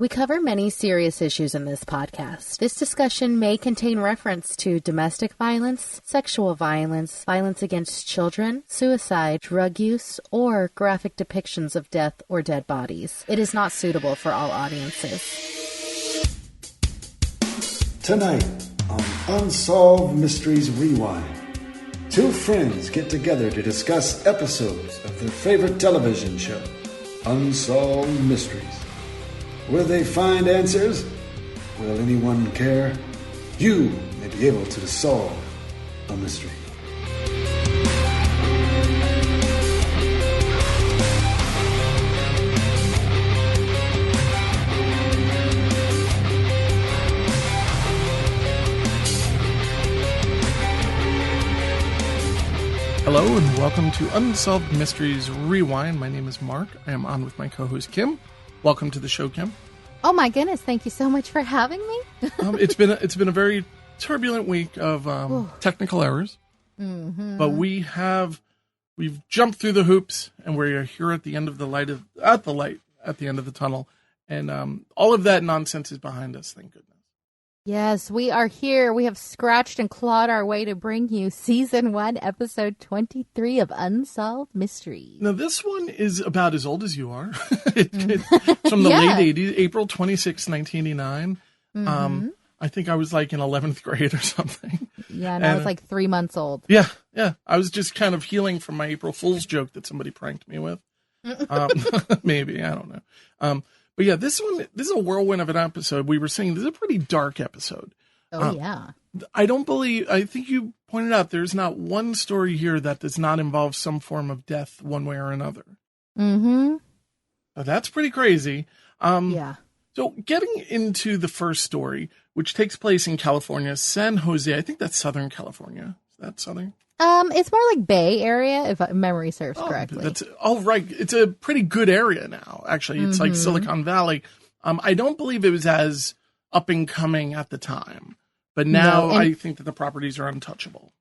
We cover many serious issues in this podcast. This discussion may contain reference to domestic violence, sexual violence, violence against children, suicide, drug use, or graphic depictions of death or dead bodies. It is not suitable for all audiences. Tonight on Unsolved Mysteries Rewind, two friends get together to discuss episodes of their favorite television show, Unsolved Mysteries. Will they find answers? Will anyone care? You may be able to solve a mystery. Hello and welcome to Unsolved Mysteries Rewind. My name is Mark. I am on with my co-host Kim. Welcome to the show, Kim. Oh my goodness! Thank you so much for having me. It's been a very turbulent week of technical errors, but we've jumped through the hoops and we're here at the end of the at the end of the tunnel, and all of that nonsense is behind us. Thank goodness. Yes, we are here. We have scratched and clawed our way to bring you Season 1, Episode 23 of Unsolved Mysteries. Now, this one is about as old as you are. It's from the late 80s, April 26, 1989. I think I was like in 11th grade or something. Yeah, and I was like 3 months old. Yeah. I was just kind of healing from my April Fool's joke that somebody pranked me with. Maybe, I don't know. But yeah, this is a whirlwind of an episode. We were saying this is a pretty dark episode. Oh, yeah. I think you pointed out there's not one story here that does not involve some form of death one way or another. Mm-hmm. So that's pretty crazy. Yeah. So getting into the first story, which takes place in California, San Jose. I think that's Southern California. Is that Southern? It's more like Bay Area, if memory serves correctly. That's all right. It's a pretty good area now, actually. It's like Silicon Valley. I don't believe it was as up and coming at the time, but now I think that the properties are untouchable.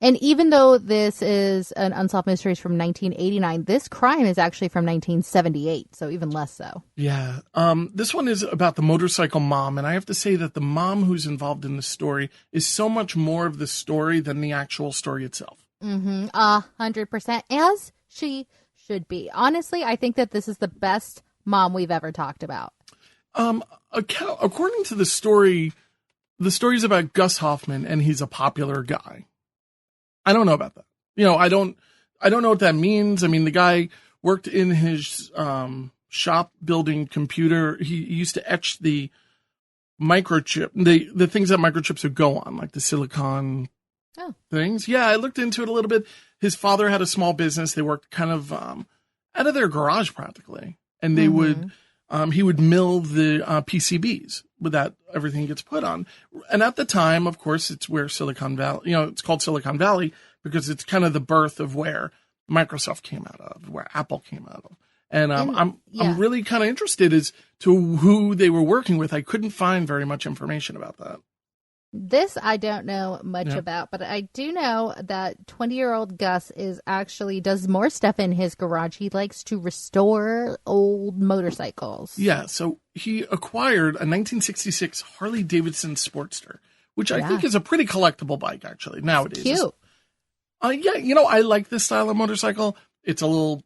And even though this is an Unsolved Mysteries from 1989, this crime is actually from 1978, so even less so. Yeah. This one is about the motorcycle mom, and I have to say that the mom who's involved in the story is so much more of the story than the actual story itself. 100%, as she should be. Honestly, I think that this is the best mom we've ever talked about. According to the story is about Gus Hoffman, and he's a popular guy. I don't know about that. I don't know what that means. I mean, the guy worked in his shop building computer. He used to etch the microchip, the things that microchips would go on, like the silicon things. Yeah, I looked into it a little bit. His father had a small business. They worked kind of out of their garage practically, and they would he would mill the PCBs with that everything gets put on. And at the time, of course, it's where Silicon Valley, it's called Silicon Valley because it's kind of the birth of where Microsoft came out of, where Apple came out of. And I'm really kind of interested as to who they were working with. I couldn't find very much information about that. This I don't know much about, but I do know that 20-year-old Gus does more stuff in his garage. He likes to restore old motorcycles. Yeah, so he acquired a 1966 Harley-Davidson Sportster, which I think is a pretty collectible bike, actually, nowadays. It's cute. I like this style of motorcycle. It's a little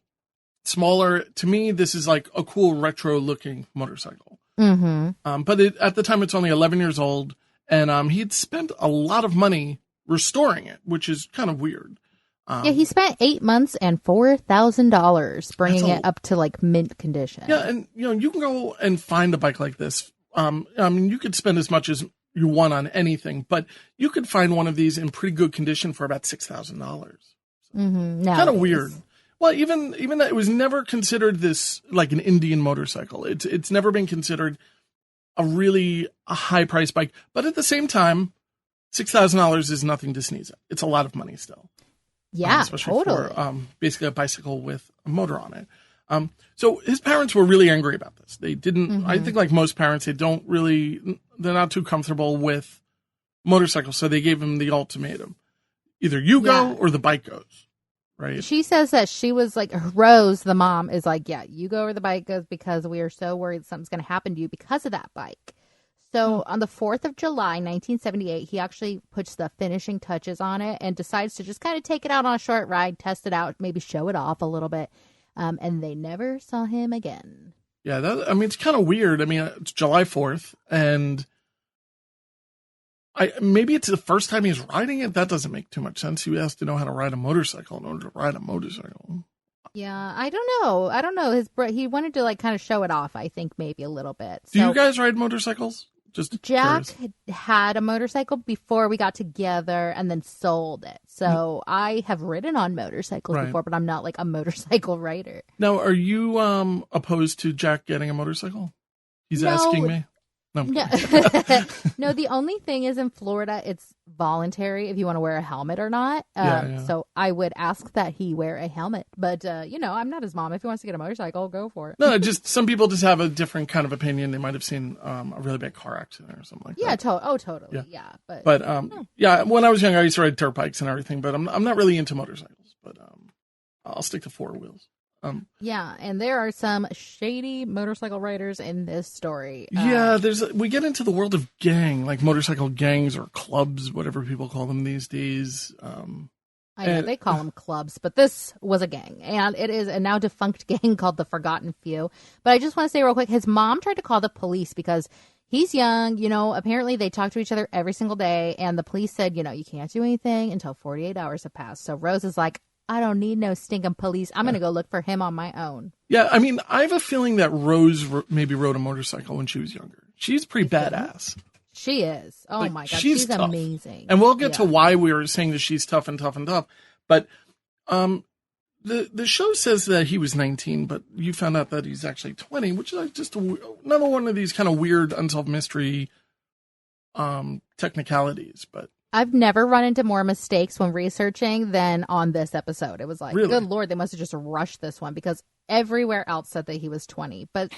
smaller. To me, this is like a cool retro-looking motorcycle. But at the time, it's only 11 years old. And he'd spent a lot of money restoring it, which is kind of weird. He spent 8 months and $4,000 bringing it up to like mint condition. Yeah, and you can go and find a bike like this. I mean, you could spend as much as you want on anything, but you could find one of these in pretty good condition for about $6,000. Kind of weird. Well, even that it was never considered this like an Indian motorcycle. It's never been considered a high price bike, but at the same time, $6,000 is nothing to sneeze at. It's a lot of money still. Yeah, especially for basically a bicycle with a motor on it. So his parents were really angry about this. They didn't. I think like most parents, they're not too comfortable with motorcycles, so they gave him the ultimatum: either you go or the bike goes. right? She says that she was like, Rose, the mom, is like, yeah, you go over the bike because we are so worried something's going to happen to you because of that bike. So on the 4th of July, 1978, he actually puts the finishing touches on it and decides to just kind of take it out on a short ride, test it out, maybe show it off a little bit. And they never saw him again. Yeah, it's kind of weird. I mean, it's July 4th, and maybe it's the first time he's riding it. That doesn't make too much sense. He has to know how to ride a motorcycle in order to ride a motorcycle. Yeah, I don't know. He wanted to like kind of show it off, I think, maybe a little bit. Do you guys ride motorcycles? Just Jack had a motorcycle before we got together and then sold it. So I have ridden on motorcycles before, but I'm not like a motorcycle rider. Now, are you opposed to Jack getting a motorcycle? He's asking me. No. No, the only thing is in Florida, it's voluntary if you want to wear a helmet or not. So I would ask that he wear a helmet. But, I'm not his mom. If he wants to get a motorcycle, go for it. No, just some people just have a different kind of opinion. They might have seen a really bad car accident or something like that. Totally. Yeah. But when I was young, I used to ride dirt bikes and everything. But I'm not really into motorcycles. But I'll stick to four wheels. And there are some shady motorcycle riders in this story. We get into the world of gang, like motorcycle gangs or clubs, whatever people call them these days. I know they call them clubs, but this was a gang, and it is a now defunct gang called the Forgotten Few. But I just want to say real quick, his mom tried to call the police because he's young. Apparently they talk to each other every single day, and the police said, you can't do anything until 48 hours have passed. So Rose is like, I don't need no stinking police. I'm going to go look for him on my own. Yeah, I mean, I have a feeling that Rose maybe rode a motorcycle when she was younger. She's pretty badass. She is. Oh, my God. She's amazing. And we'll get to why we were saying that she's tough and tough and tough. But the show says that he was 19, but you found out that he's actually 20, which is just another one of these kind of weird unsolved mystery technicalities. But I've never run into more mistakes when researching than on this episode. It was like, really? Good Lord, they must have just rushed this one because everywhere else said that he was 20. But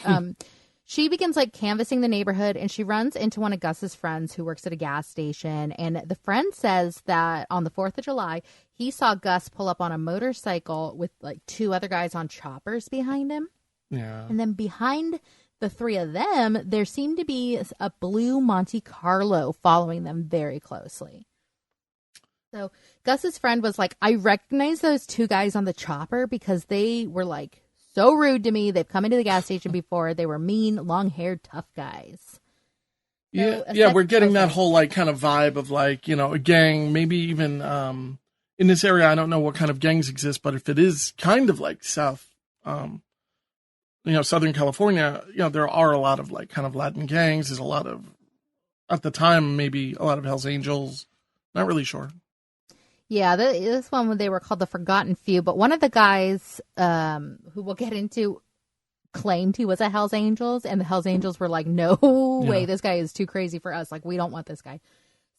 she begins like canvassing the neighborhood, and she runs into one of Gus's friends who works at a gas station. And the friend says that on the 4th of July, he saw Gus pull up on a motorcycle with like two other guys on choppers behind him. Yeah. And then behind the three of them, there seemed to be a blue Monte Carlo following them very closely. So Gus's friend was like, I recognize those two guys on the chopper because they were like so rude to me. They've come into the gas station before. They were mean, long-haired, tough guys. We're getting that whole like kind of vibe of like, a gang, maybe even in this area. I don't know what kind of gangs exist, but if it is kind of like South, Southern California, there are a lot of like kind of Latin gangs. There's a lot of, at the time, maybe a lot of Hells Angels. Not really sure. Yeah, this one, they were called the Forgotten Few, but one of the guys who we'll get into claimed he was a Hells Angels, and the Hells Angels were like, no way, this guy is too crazy for us. Like, we don't want this guy.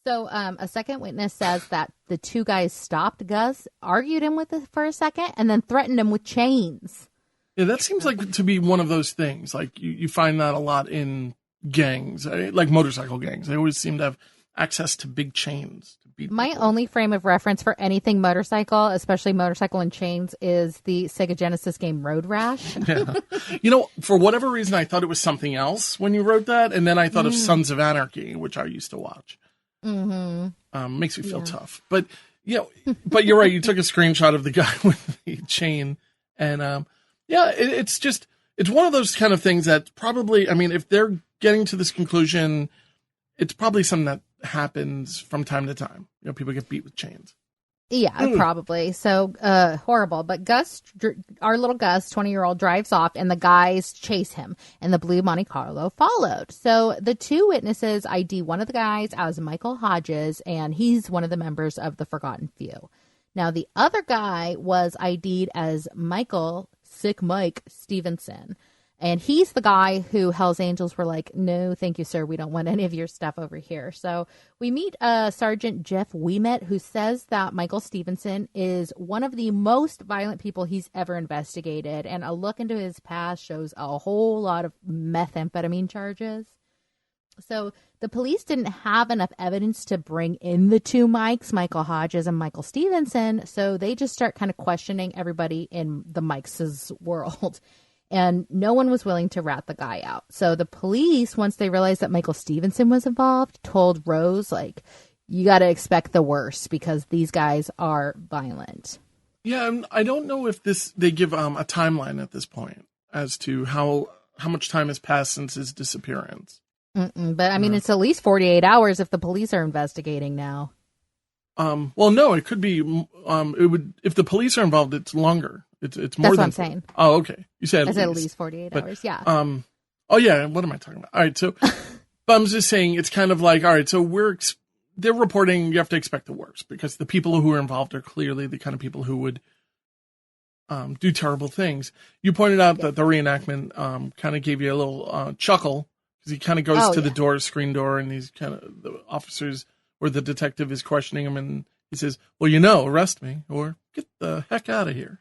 So a second witness says that the two guys stopped Gus, argued him with for a second, and then threatened him with chains. Yeah, that seems like to be one of those things. Like you find that a lot in gangs, like motorcycle gangs. They always seem to have access to big chains. To beat My people. only frame of reference for anything motorcycle, especially motorcycle and chains, is the Sega Genesis game Road Rash. Yeah. For whatever reason, I thought it was something else when you wrote that, and then I thought of Sons of Anarchy, which I used to watch. Mm-hmm. Makes me feel tough. But but you're right. You took a screenshot of the guy with the chain, and it's one of those kind of things that probably, I mean, if they're getting to this conclusion, it's probably something that happens from time to time. People get beat with chains. Yeah, probably. So horrible. But Gus, our little Gus, 20-year-old, drives off, and the guys chase him, and the blue Monte Carlo followed. So the two witnesses ID one of the guys as Michael Hodges, and he's one of the members of the Forgotten Few. Now, the other guy was ID'd as Michael Sick Mike Stevenson. And he's the guy who Hells Angels were like, no, thank you, sir. We don't want any of your stuff over here. So we meet Sergeant Jeff Ouimet, who says that Michael Stevenson is one of the most violent people he's ever investigated. And a look into his past shows a whole lot of methamphetamine charges. So the police didn't have enough evidence to bring in the two Mikes, Michael Hodges and Michael Stevenson. So they just start kind of questioning everybody in the Mikes' world. And no one was willing to rat the guy out. So the police, once they realized that Michael Stevenson was involved, told Rose, like, you got to expect the worst because these guys are violent. Yeah, I don't know if they give a timeline at this point as to how much time has passed since his disappearance. But I mean, it's at least 48 hours if the police are investigating now. Well, no, it could be. It would if the police are involved. It's longer. It's more. That's than what I'm saying. Oh, okay. You said I said at least 48 hours. Yeah. Oh yeah. What am I talking about? All right. So, but I'm just saying it's kind of like, all right. So they're reporting. You have to expect the worst because the people who are involved are clearly the kind of people who would do terrible things. You pointed out that the reenactment kind of gave you a little chuckle. He kind of goes to the screen door, and he's kind of the officers or the detective is questioning him, and he says, "Well, arrest me or get the heck out of here."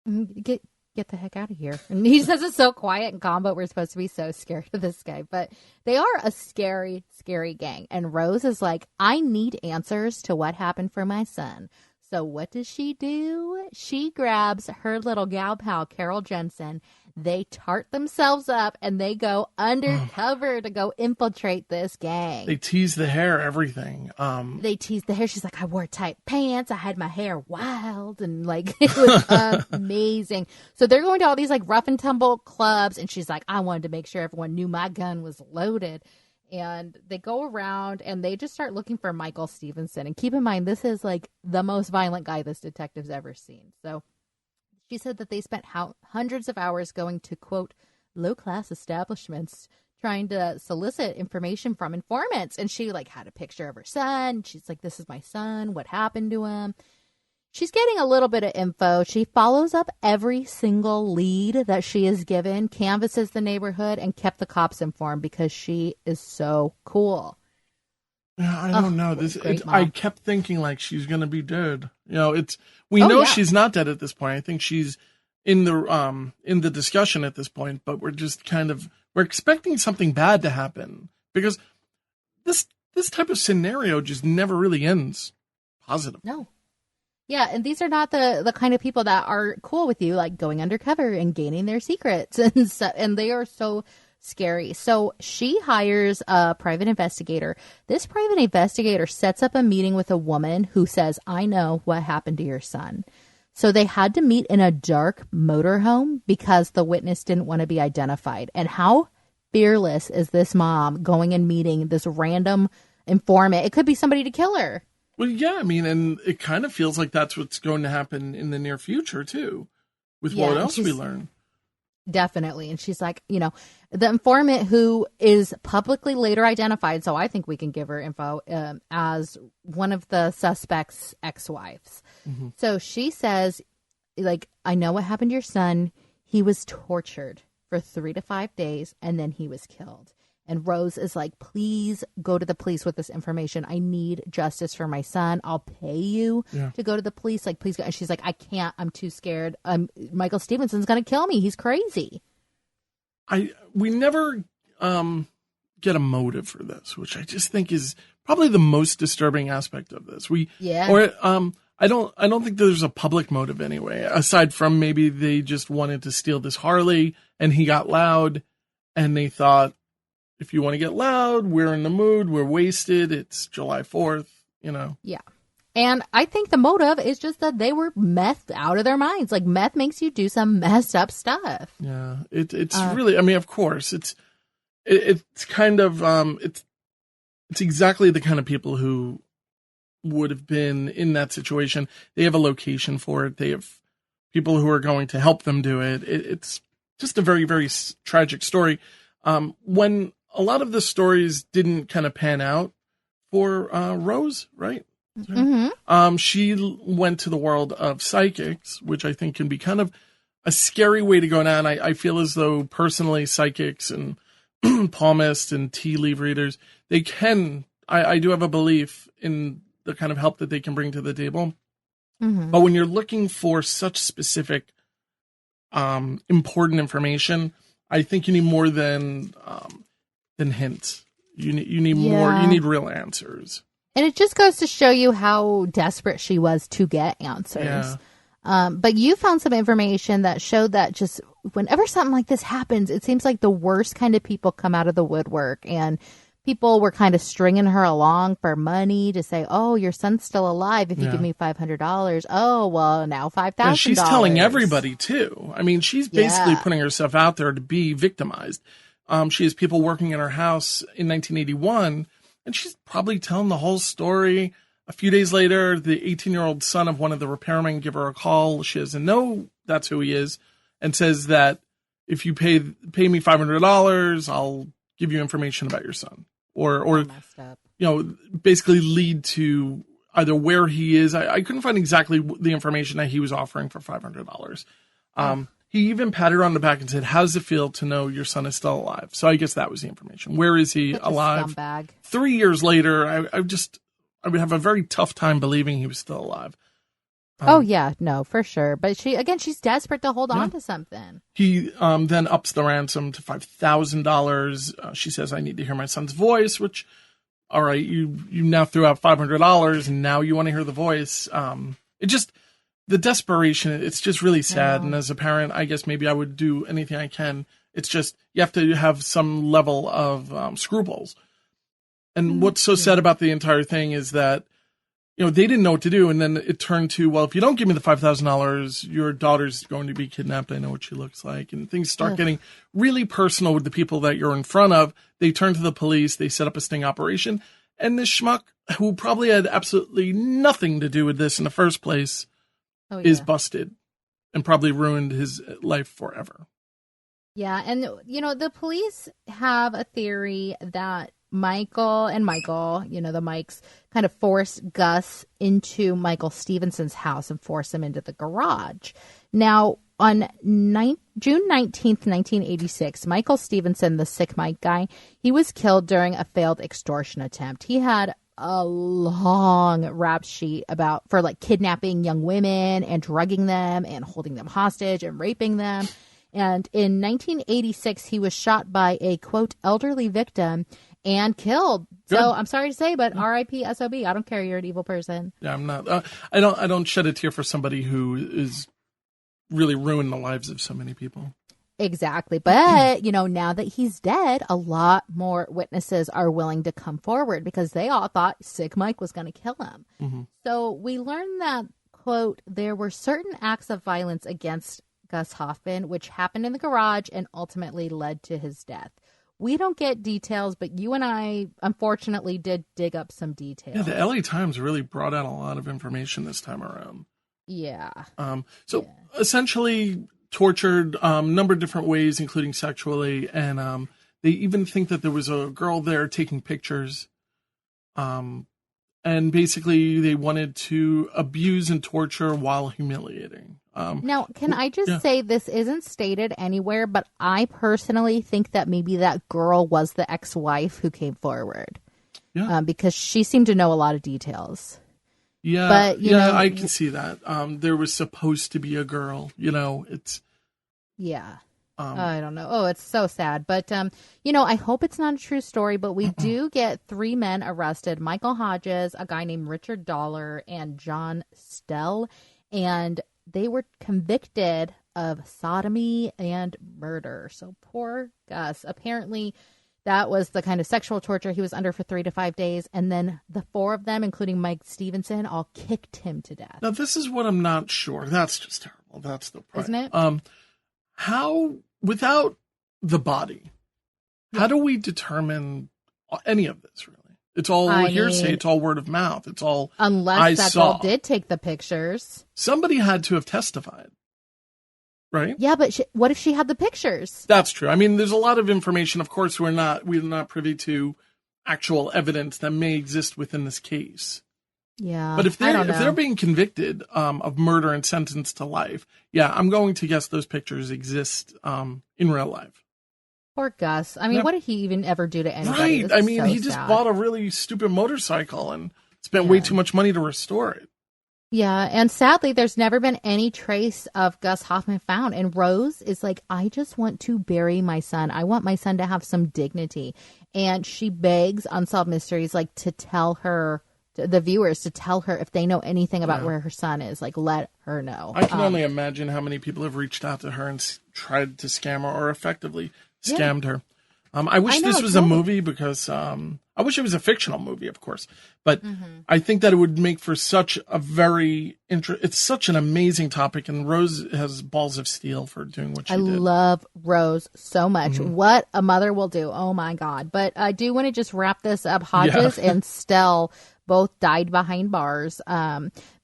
Get the heck out of here. And he says it so quiet and calm, but we're supposed to be so scared of this guy. But they are a scary, scary gang. And Rose is like, I need answers to what happened for my son. So what does she do? She grabs her little gal pal, Carol Jensen. They tart themselves up and they go undercover to go infiltrate this gang. They tease the hair, everything. They tease the hair. She's like, I wore tight pants. I had my hair wild. And like, it was amazing. So they're going to all these like rough and tumble clubs. And she's like, I wanted to make sure everyone knew my gun was loaded. And they go around and they just start looking for Michael Stevenson. And keep in mind, this is like the most violent guy this detective's ever seen. So she said that they spent hundreds of hours going to, quote, low-class establishments trying to solicit information from informants. And she like had a picture of her son. She's like, this is my son. What happened to him? She's getting a little bit of info. She follows up every single lead that she is given, canvasses the neighborhood, and kept the cops informed because she is so cool. Yeah, I don't know. I kept thinking like she's gonna be dead. We know she's not dead at this point. I think she's in the discussion at this point, but we're just we're expecting something bad to happen because this type of scenario just never really ends positive. No. Yeah, and these are not the kind of people that are cool with you, like going undercover and gaining their secrets, and they are so scary. So she hires a private investigator. This private investigator sets up a meeting with a woman who says, I know what happened to your son. So they had to meet in a dark motorhome because the witness didn't want to be identified. And how fearless is this mom going and meeting this random informant? It could be somebody to kill her. Well, yeah, I mean, and it kind of feels like that's what's going to happen in the near future, too, with what else we learn. Definitely. And she's like, the informant who is publicly later identified, so I think we can give her info, as one of the suspect's ex-wives. Mm-hmm. So she says, like, I know what happened to your son. He was tortured for 3 to 5 days, and then he was killed. And Rose is like, please go to the police with this information. I need justice for my son. I'll pay you to go to the police. Like, please go. And she's like, I can't. I'm too scared. Michael Stevenson's going to kill me. He's crazy. We never get a motive for this, which I just think is probably the most disturbing aspect of this. I don't think there's a public motive anyway, aside from maybe they just wanted to steal this Harley and he got loud and they thought, if you want to get loud, we're in the mood, we're wasted, it's July 4th, Yeah. And I think the motive is just that they were methed out of their minds. Like, meth makes you do some messed up stuff. Yeah, it's really, I mean, of course, it's kind of, it's exactly the kind of people who would have been in that situation. They have a location for it. They have people who are going to help them do it. It's just a very, very tragic story. When a lot of the stories didn't kind of pan out for Rose, right? Mm-hmm. She went to the world of psychics, which I think can be kind of a scary way to go down. I feel as though personally psychics and palmists and tea leaf readers, they can, I do have a belief in the kind of help that they can bring to the table. Mm-hmm. But when you're looking for such specific, important information, I think you need more than hints. You need more. You need real answers. And it just goes to show you how desperate she was to get answers. Yeah. But you found some information that showed that just whenever something like this happens, it seems like the worst kind of people come out of the woodwork. And people were kind of stringing her along for money to say, oh, your son's still alive if you give me $500. Oh, well, now $5,000. And she's telling everybody, too. I mean, she's basically putting herself out there to be victimized. She has people working in her house in 1981, and she's probably telling the whole story. A few days later, the 18-year-old son of one of the repairmen give her a call. She doesn't know that's who he is, and says that if you pay me $500, I'll give you information about your son. Or basically lead to either where he is. I couldn't find exactly the information that he was offering for $500. He even patted her on the back and said, how does it feel to know your son is still alive? So I guess that was the information. Where is he alive? Scumbag. 3 years later, I would have a very tough time believing he was still alive. For sure. But she's desperate to hold on to something. He then ups the ransom to $5,000. She says, I need to hear my son's voice, which, all right, you now threw out $500 and now you want to hear the voice. The desperation, it's just really sad. And as a parent, I guess maybe I would do anything I can. It's just, you have to have some level of scruples. And what's so sad about the entire thing is that, they didn't know what to do. And then it turned to, well, if you don't give me the $5,000, your daughter's going to be kidnapped. I know what she looks like. And things start getting really personal with the people that you're in front of. They turn to the police. They set up a sting operation. And this schmuck, who probably had absolutely nothing to do with this in the first place, is busted and probably ruined his life forever. Yeah. And, the police have a theory that Michael, the Mikes, kind of forced Gus into Michael Stevenson's house and forced him into the garage. Now, on June 19th, 1986, Michael Stevenson, the sick Mike guy, he was killed during a failed extortion attempt. He had a long rap sheet for kidnapping young women and drugging them and holding them hostage and raping them. And in 1986, he was shot by a, quote, elderly victim and killed. Good. So I'm sorry to say, but R.I.P. SOB. I don't care. You're an evil person. Yeah, I'm not. I don't shed a tear for somebody who is really ruined the lives of so many people. Exactly. But, now that he's dead, a lot more witnesses are willing to come forward because they all thought Sick Mike was going to kill him. Mm-hmm. So we learned that, quote, there were certain acts of violence against Gus Hoffman, which happened in the garage and ultimately led to his death. We don't get details, but you and I, unfortunately, did dig up some details. Yeah, the LA Times really brought out a lot of information this time around. Yeah. Essentially tortured a number of different ways, including sexually, and they even think that there was a girl there taking pictures. And basically they wanted to abuse and torture while humiliating. Now, can I just say this isn't stated anywhere, but I personally think that maybe that girl was the ex-wife who came forward. Yeah. Because she seemed to know a lot of details. Yeah, but, I can see that. There was supposed to be a girl, it's... Yeah. I don't know. Oh, it's so sad. But, I hope it's not a true story, but we do get 3 men arrested. Michael Hodges, a guy named Richard Dollar, and John Stell. And they were convicted of sodomy and murder. So poor Gus. Apparently, that was the kind of sexual torture he was under for 3 to 5 days. And then the 4 of them, including Mike Stevenson, all kicked him to death. Now, this is what I'm not sure. That's just terrible. That's the point. Isn't it? How, without the body, how do we determine any of this, really? It's all hearsay. It's all word of mouth. It's all unless that girl did take the pictures. Somebody had to have testified, right? Yeah, but what if she had the pictures? That's true. I mean, there's a lot of information. Of course, we're not privy to actual evidence that may exist within this case. Yeah, but if they're being convicted of murder and sentenced to life, I'm going to guess those pictures exist in real life. Poor Gus. I mean, what did he even ever do to anybody? Right. I mean, he just bought a really stupid motorcycle and spent way too much money to restore it. Yeah, and sadly, there's never been any trace of Gus Hoffman found. And Rose is like, I just want to bury my son. I want my son to have some dignity. And she begs Unsolved Mysteries, like, to tell her, the viewers, to tell her if they know anything about where her son is. Like, let her know. I can only imagine how many people have reached out to her and tried to scam her or effectively scammed her. I wish this was a movie because I wish it was a fictional movie, of course. But I think that it would make for such a very it's such an amazing topic. And Rose has balls of steel for doing what she did. I love Rose so much. What a mother will do. Oh, my God. But I do want to just wrap this up. Hodges and Stell both died behind bars.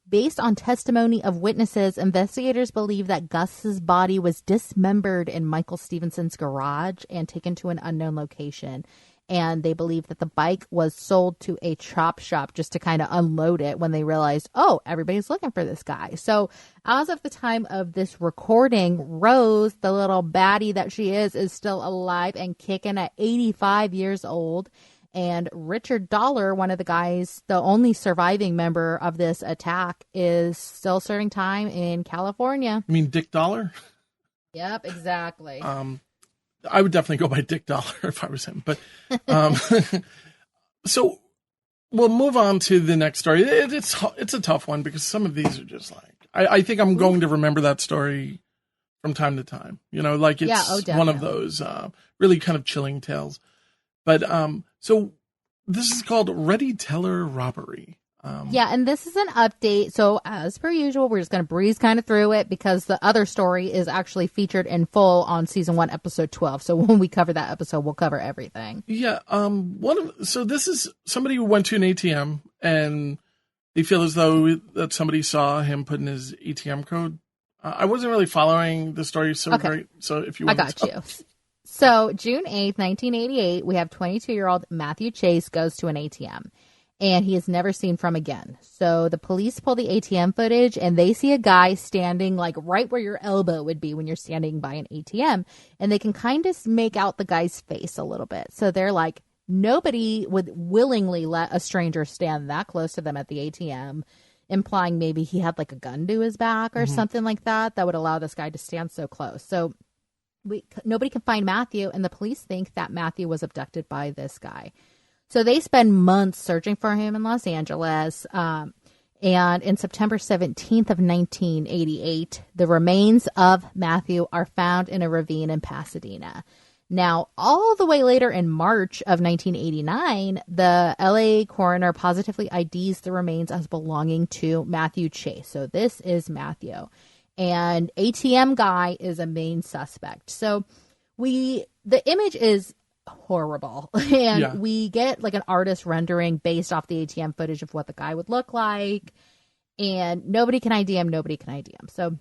Based on testimony of witnesses, investigators believe that Gus's body was dismembered in Michael Stevenson's garage and taken to an unknown location. And they believe that the bike was sold to a chop shop just to kind of unload it when they realized, oh, everybody's looking for this guy. So as of the time of this recording, Rose, the little baddie that she is still alive and kicking at 85 years old. And Richard Dollar, one of the guys, the only surviving member of this attack, is still serving time in California. You mean Dick Dollar? Yep, exactly. I would definitely go by Dick Dollar if I was him. But so we'll move on to the next story. It's a tough one because some of these are just like, I think I'm going to remember that story from time to time. You know, like it's one of those really kind of chilling tales. But so this is called Ready Teller Robbery. And this is an update. So as per usual, we're just going to breeze kind of through it because the other story is actually featured in full on season 1, episode 12. So when we cover that episode, we'll cover everything. Yeah. So this is somebody who went to an ATM and they feel as though that somebody saw him put in his ATM code. I wasn't really following the story so great. So if you want I got you. So June 8th, 1988, we have 22-year-old Matthew Chase goes to an ATM, and he is never seen from again. So the police pull the ATM footage, and they see a guy standing like right where your elbow would be when you're standing by an ATM, and they can kind of make out the guy's face a little bit. So they're like, nobody would willingly let a stranger stand that close to them at the ATM, implying maybe he had like a gun to his back or something like that would allow this guy to stand so close. So nobody can find Matthew, and the police think that Matthew was abducted by this guy. So they spend months searching for him in Los Angeles. And in September 17th of 1988, the remains of Matthew are found in a ravine in Pasadena. Now, all the way later in March of 1989, the LA coroner positively IDs the remains as belonging to Matthew Chase. So this is Matthew. And ATM guy is a main suspect. So the image is horrible. And we get like an artist rendering based off the ATM footage of what the guy would look like. And nobody can ID him. So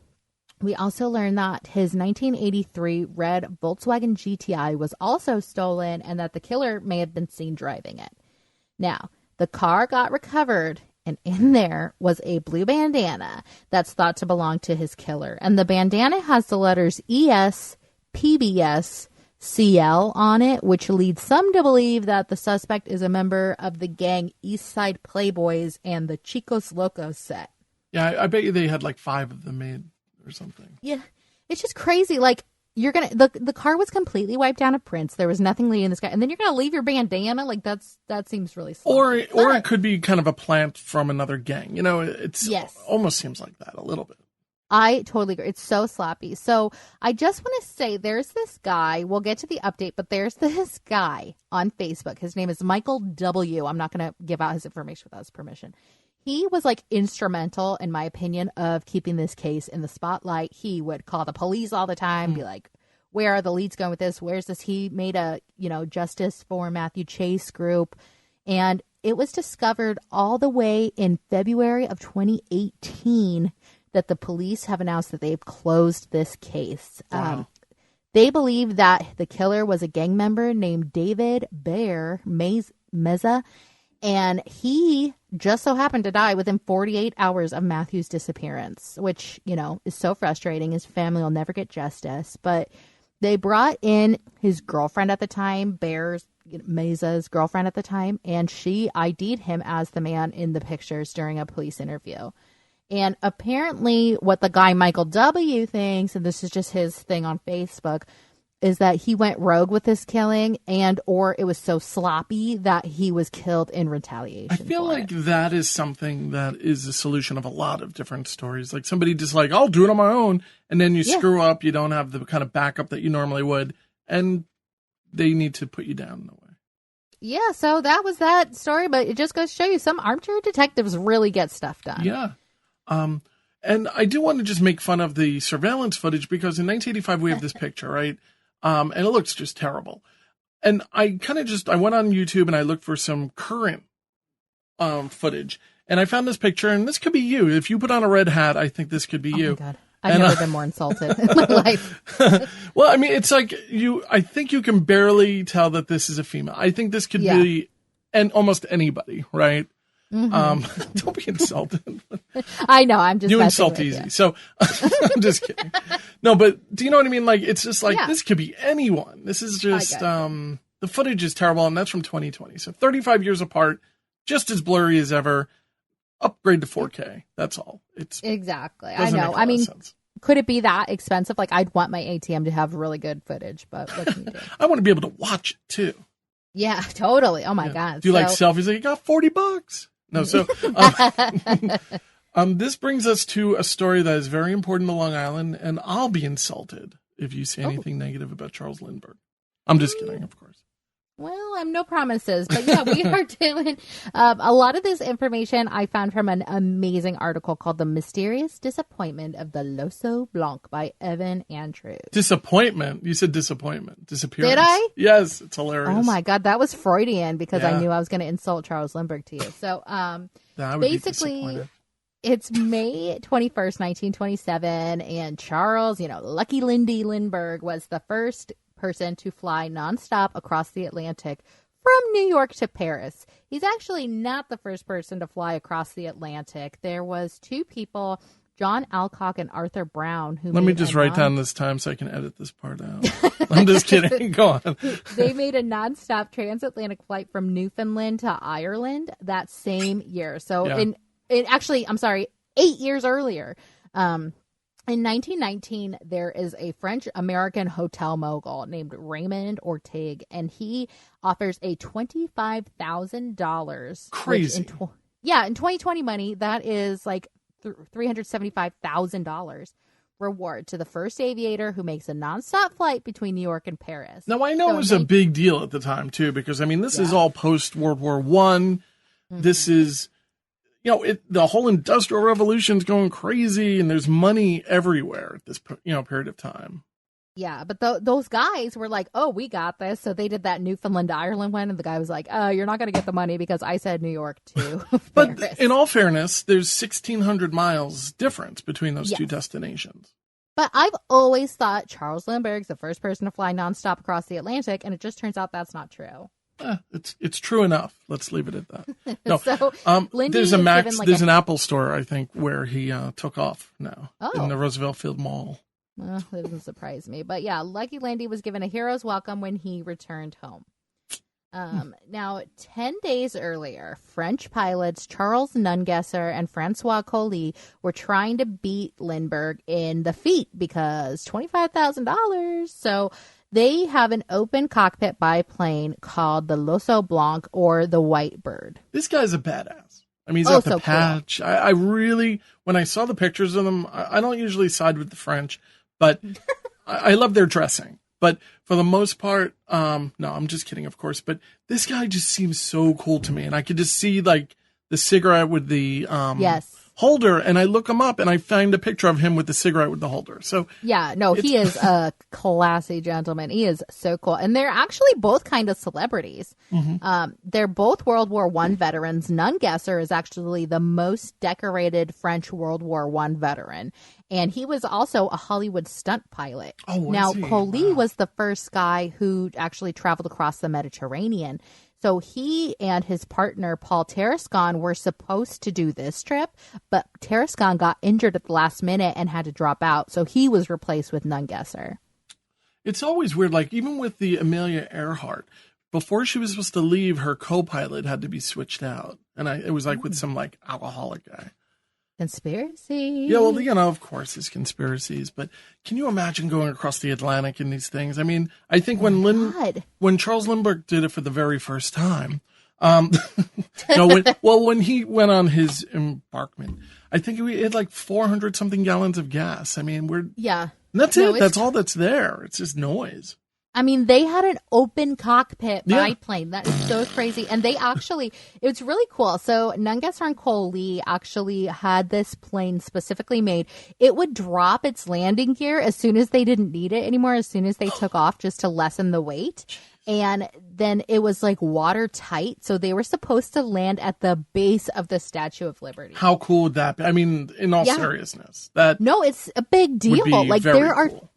we also learned that his 1983 red Volkswagen GTI was also stolen and that the killer may have been seen driving it. Now, the car got recovered, and in there was a blue bandana that's thought to belong to his killer. And the bandana has the letters ES, PBS, CL on it, which leads some to believe that the suspect is a member of the gang East Side Playboys and the Chicos Locos set. Yeah, I bet you they had like 5 of them made or something. Yeah, it's just crazy. Like, the car was completely wiped out of prints. There was nothing leading this guy, and then you're gonna leave your bandana. Like that seems really sloppy. Or it could be kind of a plant from another gang. You know, it's almost seems like that a little bit. I totally agree. It's so sloppy. So I just want to say there's this guy. We'll get to the update, but there's this guy on Facebook. His name is Michael W. I'm not going to give out his information without his permission. He was like instrumental, in my opinion, of keeping this case in the spotlight. He would call the police all the time, be like, where are the leads going with this? Where's this? He made a, Justice for Matthew Chase group. And it was discovered all the way in February of 2018 that the police have announced that they've closed this case. Wow. They believe that the killer was a gang member named David Bear Meza, and he just so happened to die within 48 hours of Matthew's disappearance, which, is so frustrating. His family will never get justice. But they brought in his girlfriend at the time, Meza's girlfriend at the time, and she ID'd him as the man in the pictures during a police interview. And apparently what the guy Michael W. thinks, and this is just his thing on Facebook, is that he went rogue with this killing or it was so sloppy that he was killed in retaliation. I feel like that is something that is a solution of a lot of different stories. Like somebody just like, I'll do it on my own. And then you screw up. You don't have the kind of backup that you normally would. And they need to put you down in a way. Yeah, so that was that story. But it just goes to show you some armchair detectives really get stuff done. Yeah. And I do want to just make fun of the surveillance footage because in 1985 we have this picture, right? And it looks just terrible. And I I went on YouTube and I looked for some current footage. And I found this picture, and this could be you. If you put on a red hat, I think this could be you. My God. I've never been more insulted in my life. Well, I mean, it's like I think you can barely tell that this is a female. I think this could be almost anybody, right? Mm-hmm. Don't be insulted. I know. I'm just you insult easy. You. So I'm just kidding. No, but do you know what I mean? Like, it's just like this could be anyone. This is just the footage is terrible, and that's from 2020. So 35 years apart, just as blurry as ever. Upgrade to 4K. That's all. It's exactly. I know. I mean, could it be that expensive? Like, I'd want my ATM to have really good footage, but what can you do? I want to be able to watch it too. Yeah, totally. Oh my God. Do you like selfies? Like, you got $40. No, so this brings us to a story that is very important to Long Island, and I'll be insulted if you say anything negative about Charles Lindbergh. I'm just kidding, of course. Well, I'm no promises, but yeah, we are doing a lot of this information I found from an amazing article called The Mysterious Disappointment of the L'Oso Blanc by Evan Andrews. Disappointment? You said disappointment. Disappearance. Did I? Yes, it's hilarious. Oh my God, that was Freudian because I knew I was going to insult Charles Lindbergh to you. So basically, it's May 21st, 1927, and Charles, Lucky Lindy Lindbergh was the first person to fly nonstop across the Atlantic from New York to Paris. He's actually not the first person to fly across the Atlantic. There was two people, John Alcock and Arthur Brown, who Let me just write down this time so I can edit this part out. I'm just kidding. Go on. They made a nonstop transatlantic flight from Newfoundland to Ireland that same year. So I'm sorry, 8 years earlier. In 1919, there is a French-American hotel mogul named Raymond Orteig, and he offers a $25,000. Crazy. In 2020 money, that is like $375,000 reward to the first aviator who makes a nonstop flight between New York and Paris. Now, I know it was a big deal at the time, too, because, I mean, this is all post-World War I. Mm-hmm. This is... the whole Industrial Revolution's going crazy, and there's money everywhere at this, period of time. Yeah, but those guys were like, "Oh, we got this." So they did that Newfoundland to Ireland one, and the guy was like, "Oh, you're not going to get the money because I said New York too." But in all fairness, there's 1,600 miles difference between those two destinations. But I've always thought Charles Lindbergh's the first person to fly nonstop across the Atlantic, and it just turns out that's not true. It's true enough. Let's leave it at that. No, so, there's an Apple store, I think, where he took off now in the Roosevelt Field Mall. Well, it doesn't surprise me. But yeah, Lucky Lindy was given a hero's welcome when he returned home. Now, 10 days earlier, French pilots Charles Nungesser and Francois Colli were trying to beat Lindbergh in the feat because $25,000. So they have an open cockpit biplane called the L'Oso Blanc or the White Bird. This guy's a badass. I mean, he's got the patch. Cool. I really, when I saw the pictures of them, I don't usually side with the French, but I love their dressing. But for the most part, no, I'm just kidding, of course. But this guy just seems so cool to me. And I could just see, like, the cigarette with the holder. And I look him up, and I find a picture of him with the cigarette with the holder. So yeah, no, he is a classy gentleman. He is so cool. And they're actually both kind of celebrities. Mm-hmm. They're both World War I veterans. Nungesser is actually the most decorated French World War I veteran. And he was also a Hollywood stunt pilot. Now, Colli was the first guy who actually traveled across the Mediterranean. So he and his partner, Paul Tarascon, were supposed to do this trip, but Tarascon got injured at the last minute and had to drop out. So he was replaced with Nungesser. It's always weird. Like, even with the Amelia Earhart, before she was supposed to leave, her co-pilot had to be switched out. And it was like with some, like, alcoholic guy. Conspiracy. Yeah, well, of course, it's conspiracies, but can you imagine going across the Atlantic in these things? I mean, I think when Charles Lindbergh did it for the very first time, when he went on his embarkment, I think he had like 400 something gallons of gas. I mean, and that's it. That's all that's there. It's just noise. I mean, they had an open cockpit biplane. That is so crazy. And they actually, it's really cool. So Nungesser and Cole Lee actually had this plane specifically made. It would drop its landing gear as soon as they didn't need it anymore, as soon as they took off, just to lessen the weight. And then it was like watertight. So they were supposed to land at the base of the Statue of Liberty. How cool would that be? I mean, in all seriousness. No, it's a big deal. Like there are cool.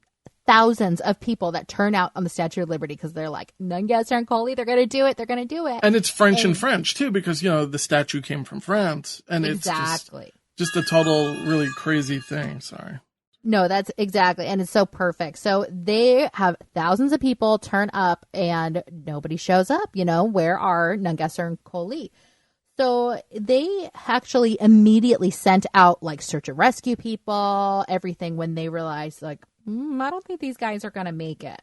Thousands of people that turn out on the Statue of Liberty because they're like, Nungesser and Cole Lee, they're going to do it. They're going to do it. And it's French and French, too, because, the statue came from France. And exactly. It's just a total really crazy thing. Sorry. No, that's exactly. And it's so perfect. So they have thousands of people turn up and nobody shows up. Where are Nungesser and Cole Lee? So they actually immediately sent out like search and rescue people, everything, when they realized like, I don't think these guys are going to make it.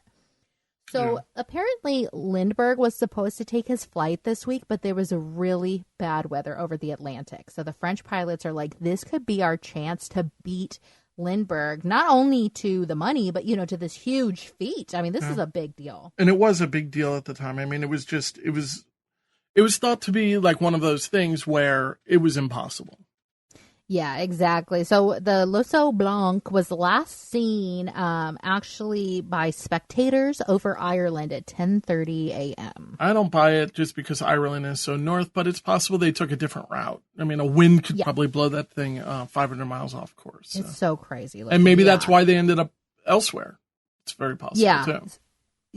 So apparently Lindbergh was supposed to take his flight this week, but there was a really bad weather over the Atlantic. So the French pilots are like, this could be our chance to beat Lindbergh, not only to the money, but, to this huge feat. I mean, this is a big deal. And it was a big deal at the time. I mean, it was thought to be like one of those things where it was impossible. Yeah, exactly. So the L'Oiseau Blanc was last seen actually by spectators over Ireland at 10:30 a.m. I don't buy it just because Ireland is so north, but it's possible they took a different route. I mean, a wind could probably blow that thing 500 miles off course. So. It's so crazy. And maybe that's why they ended up elsewhere. It's very possible, too.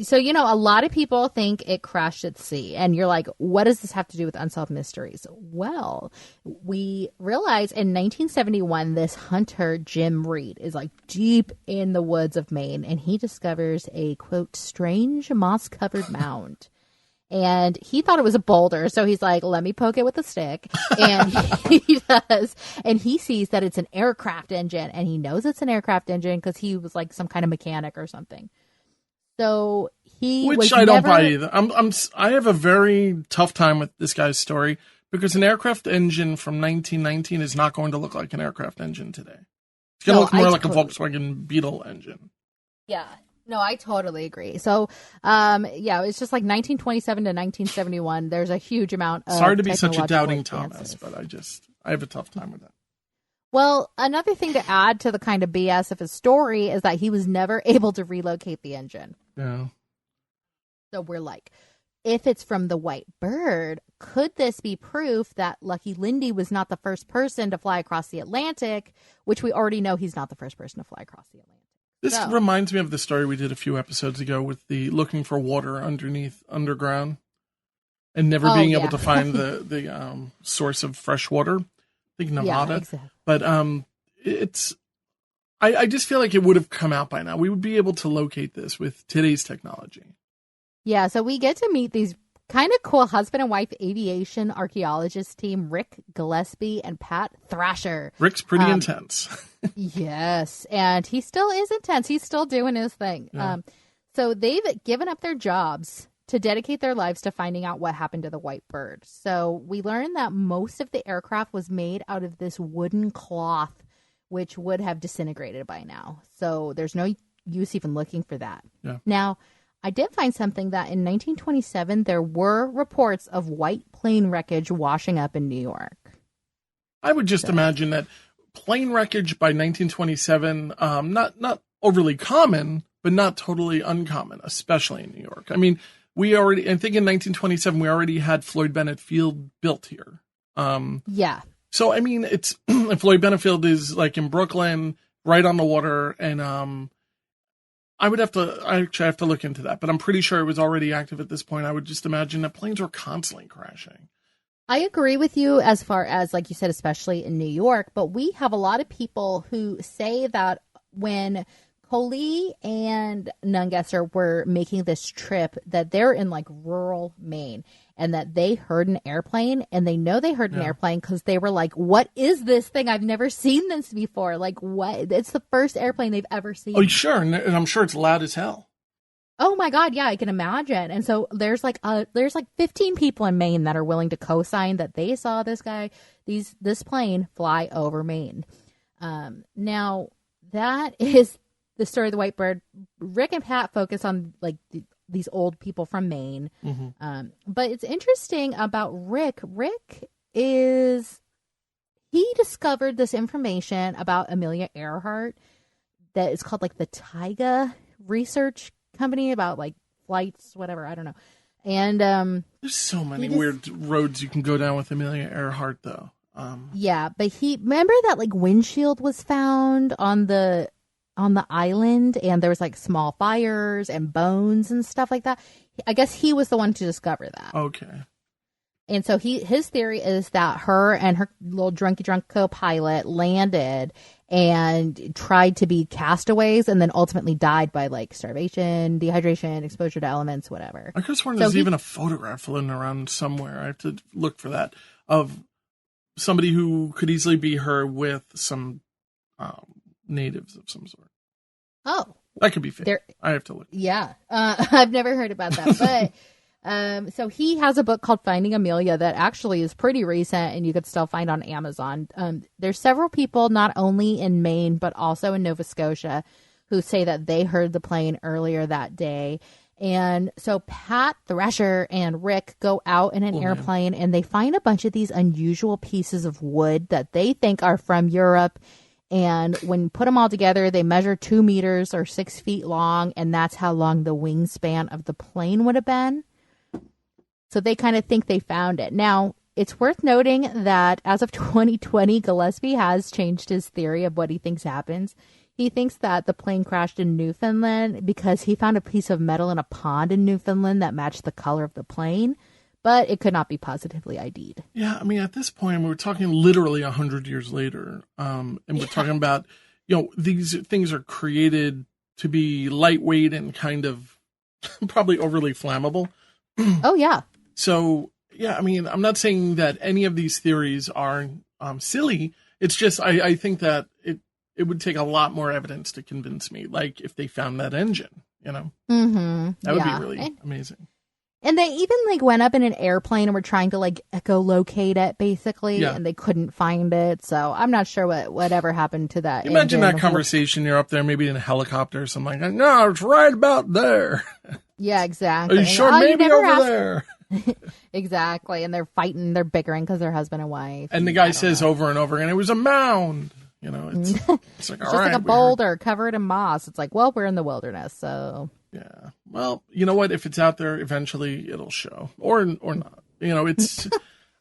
So, a lot of people think it crashed at sea. And you're like, what does this have to do with Unsolved Mysteries? Well, we realize in 1971, this hunter, Jim Reed, is like deep in the woods of Maine. And he discovers a, quote, strange moss-covered mound. And he thought it was a boulder. So he's like, let me poke it with a stick. And he does. And he sees that it's an aircraft engine. And he knows it's an aircraft engine because he was like some kind of mechanic or something. So which I don't buy either. I have a very tough time with this guy's story because an aircraft engine from 1919 is not going to look like an aircraft engine today. It's going to look more like a Volkswagen Beetle engine. Yeah. No, I totally agree. So, it's just like 1927 to 1971. There's a huge amount of Sorry to be such a doubting Thomas, but I have a tough time with that. Well, another thing to add to the kind of BS of his story is that he was never able to relocate the engine. Yeah. So we're like, if it's from the White Bird, could this be proof that Lucky Lindy was not the first person to fly across the Atlantic, which we already know he's not the first person to fly across the Atlantic. This reminds me of the story we did a few episodes ago with the looking for water underground and never being able to find the source of fresh water. I think Nevada. Yeah, exactly. But I just feel like it would have come out by now. We would be able to locate this with today's technology. Yeah, so we get to meet these kind of cool husband and wife aviation archaeologist team, Rick Gillespie and Pat Thrasher. Rick's pretty intense. Yes, and he still is intense. He's still doing his thing. Yeah. So they've given up their jobs to dedicate their lives to finding out what happened to the White Bird. So we learned that most of the aircraft was made out of this wooden cloth, which would have disintegrated by now. So there's no use even looking for that. Yeah. Now, I did find something that in 1927, there were reports of white plane wreckage washing up in New York. I would just imagine that plane wreckage by 1927, not overly common, but not totally uncommon, especially in New York. I mean, I think in 1927, we already had Floyd Bennett Field built here. Yeah. So, I mean, it's Floyd Bennett Field is like in Brooklyn, right on the water. And I have to look into that, but I'm pretty sure it was already active at this point. I would just imagine that planes were constantly crashing. I agree with you as far as, like you said, especially in New York, but we have a lot of people who say that when Coley and Nungesser were making this trip that they're in like rural Maine, and that they heard an airplane, and they know they heard an airplane because they were like, what is this thing? I've never seen this before. Like, what? It's the first airplane they've ever seen. Oh, sure. And I'm sure it's loud as hell. Oh my God. Yeah, I can imagine. And so there's like 15 people in Maine that are willing to co-sign that they saw this plane fly over Maine. Now that is the story of the White Bird. Rick and Pat focus on like these old people from Maine. Mm-hmm. But it's interesting about Rick. Rick he discovered this information about Amelia Earhart that is called like the Taiga Research Company, about like flights, whatever. I don't know. And there's so many weird roads you can go down with Amelia Earhart, though. Yeah, but remember that like windshield was found on the island, and there was like small fires and bones and stuff like that. I guess he was the one to discover that. Okay. And so his theory is that her and her little drunk co-pilot landed and tried to be castaways, and then ultimately died by like starvation, dehydration, exposure to elements, whatever. I could have sworn there's even a photograph floating around somewhere. I have to look for that, of somebody who could easily be her with some natives of some sort. Oh, that could be fake. I have to look. Yeah, I've never heard about that, but so he has a book called Finding Amelia that actually is pretty recent, and you could still find on Amazon. There's several people, not only in Maine but also in Nova Scotia, who say that they heard the plane earlier that day. And so Pat Thresher and Rick go out in an airplane, and they find a bunch of these unusual pieces of wood that they think are from Europe. And when you put them all together, they measure 2 meters or 6 feet long, and that's how long the wingspan of the plane would have been. So they kind of think they found it. Now, it's worth noting that as of 2020, Gillespie has changed his theory of what he thinks happens. He thinks that the plane crashed in Newfoundland because he found a piece of metal in a pond in Newfoundland that matched the color of the plane, but it could not be positively ID'd. Yeah, I mean, at this point, we're talking literally 100 years later, and we're talking about, these things are created to be lightweight and kind of probably overly flammable. Oh, yeah. So, yeah, I mean, I'm not saying that any of these theories are silly. It's just I think that it would take a lot more evidence to convince me, like if they found that engine, Mm-hmm. That would be really amazing. And they even like went up in an airplane and were trying to like echolocate it basically, and they couldn't find it. So I'm not sure whatever happened to that. Imagine that conversation. You're up there, maybe in a helicopter or something like that. No, it's right about there. Yeah, exactly. Are you sure? Maybe over there. Exactly. And they're fighting, they're bickering because they're husband and wife. And the guy says over and over again, it was a mound. It's like, it's just like a boulder covered in moss. It's like, well, we're in the wilderness, so. Yeah. Well, you know what? If it's out there, eventually it'll show, or not. It's.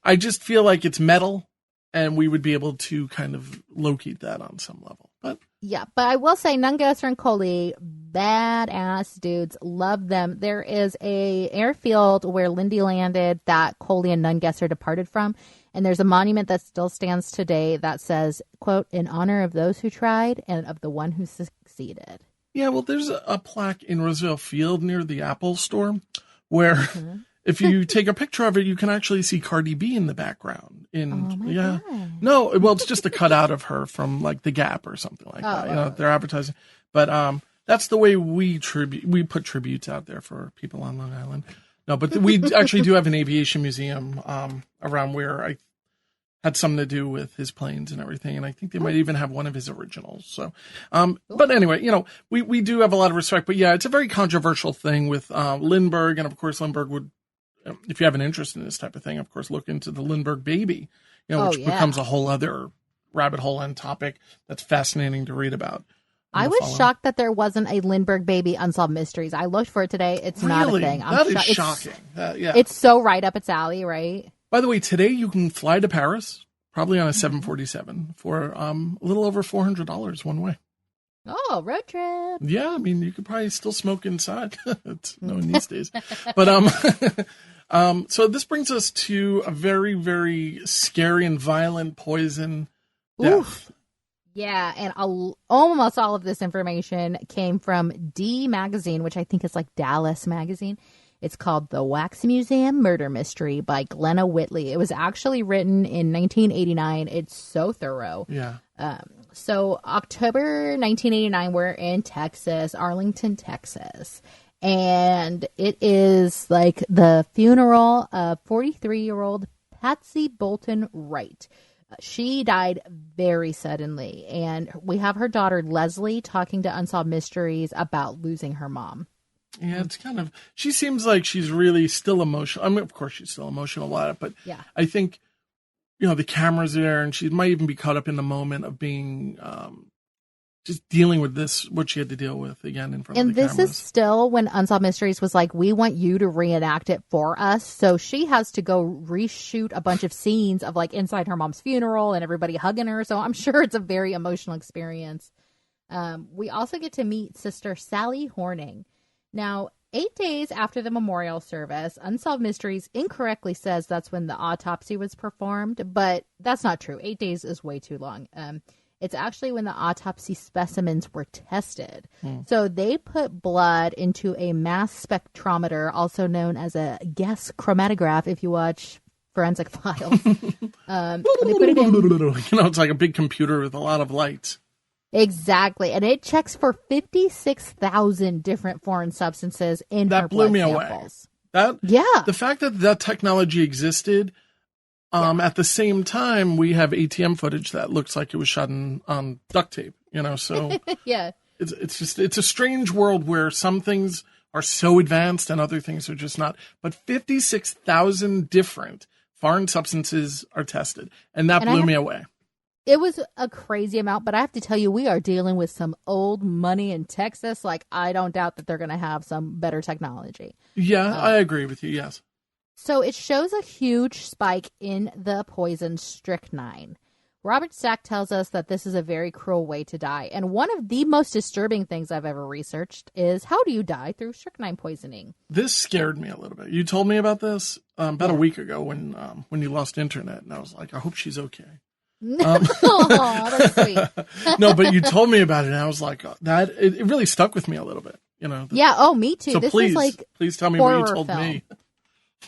I just feel like it's metal, and we would be able to kind of locate that on some level. But yeah, but I will say Nungesser and Coley, badass dudes, love them. There is a airfield where Lindy landed that Coley and Nungesser departed from, and there's a monument that still stands today that says, quote, in honor of those who tried and of the one who succeeded. Yeah, well, there's a plaque in Roosevelt Field near the Apple store where if you take a picture of it, you can actually see Cardi B in the background. God. No, well, it's just a cutout of her from like the Gap or something like that. They're advertising. But that's the way we put tributes out there for people on Long Island. No, but we actually do have an aviation museum around where I had something to do with his planes and everything. And I think they might even have one of his originals. So, but anyway, we do have a lot of respect, but yeah, it's a very controversial thing with Lindbergh. And of course, Lindbergh would, if you have an interest in this type of thing, of course, look into the Lindbergh baby, which becomes a whole other rabbit hole and topic that's fascinating to read about. I was shocked that there wasn't a Lindbergh baby Unsolved Mysteries. I looked for it today. It's not a thing. That is shocking. It's so right up its alley, right? By the way, today you can fly to Paris, probably on a 747, for a little over $400 one way. Oh, road trip. Yeah, I mean, you could probably still smoke inside. It's no in these days. But so this brings us to a very, very scary and violent poison death. Oof. Yeah, and almost all of this information came from D Magazine, which I think is like Dallas Magazine. It's called The Wax Museum Murder Mystery by Glenna Whitley. It was actually written in 1989. It's so thorough. Yeah. So October 1989, we're in Texas, Arlington, Texas. And it is like the funeral of 43-year-old Patsy Bolton Wright. She died very suddenly, and we have her daughter Leslie talking to Unsolved Mysteries about losing her mom. Yeah, it's kind of, she seems like she's really still emotional. I mean, of course she's still emotional about it, but yeah. I think, the camera's there, and she might even be caught up in the moment of being, just dealing with this, what she had to deal with again in front of the cameras. And this is still when Unsolved Mysteries was like, we want you to reenact it for us. So she has to go reshoot a bunch of scenes of like inside her mom's funeral and everybody hugging her. So I'm sure it's a very emotional experience. We also get to meet Sister Sally Horning. Now, 8 days after the memorial service, Unsolved Mysteries incorrectly says that's when the autopsy was performed, but that's not true. 8 days is way too long. It's actually when the autopsy specimens were tested. So they put blood into a mass spectrometer, also known as a gas chromatograph, if you watch Forensic Files. They put it in. It's like a big computer with a lot of lights. Exactly. And it checks for 56,000 different foreign substances in her blood That blew me samples. away. Yeah. The fact that technology existed. At the same time, we have ATM footage that looks like it was shot on duct tape, so yeah, it's a strange world where some things are so advanced and other things are just not. But 56,000 different foreign substances are tested, and that blew me away. It was a crazy amount, but I have to tell you, we are dealing with some old money in Texas. Like, I don't doubt that they're going to have some better technology. Yeah, I agree with you, yes. So it shows a huge spike in the poison strychnine. Robert Stack tells us that this is a very cruel way to die. And one of the most disturbing things I've ever researched is, how do you die through strychnine poisoning? This scared me a little bit. You told me about this about a week ago when you lost internet. And I was like, I hope she's okay. Oh, that's sweet. No, but you told me about it, and I was like, it really stuck with me a little bit. Yeah, oh, me too. So this please, is like please tell me what you told me.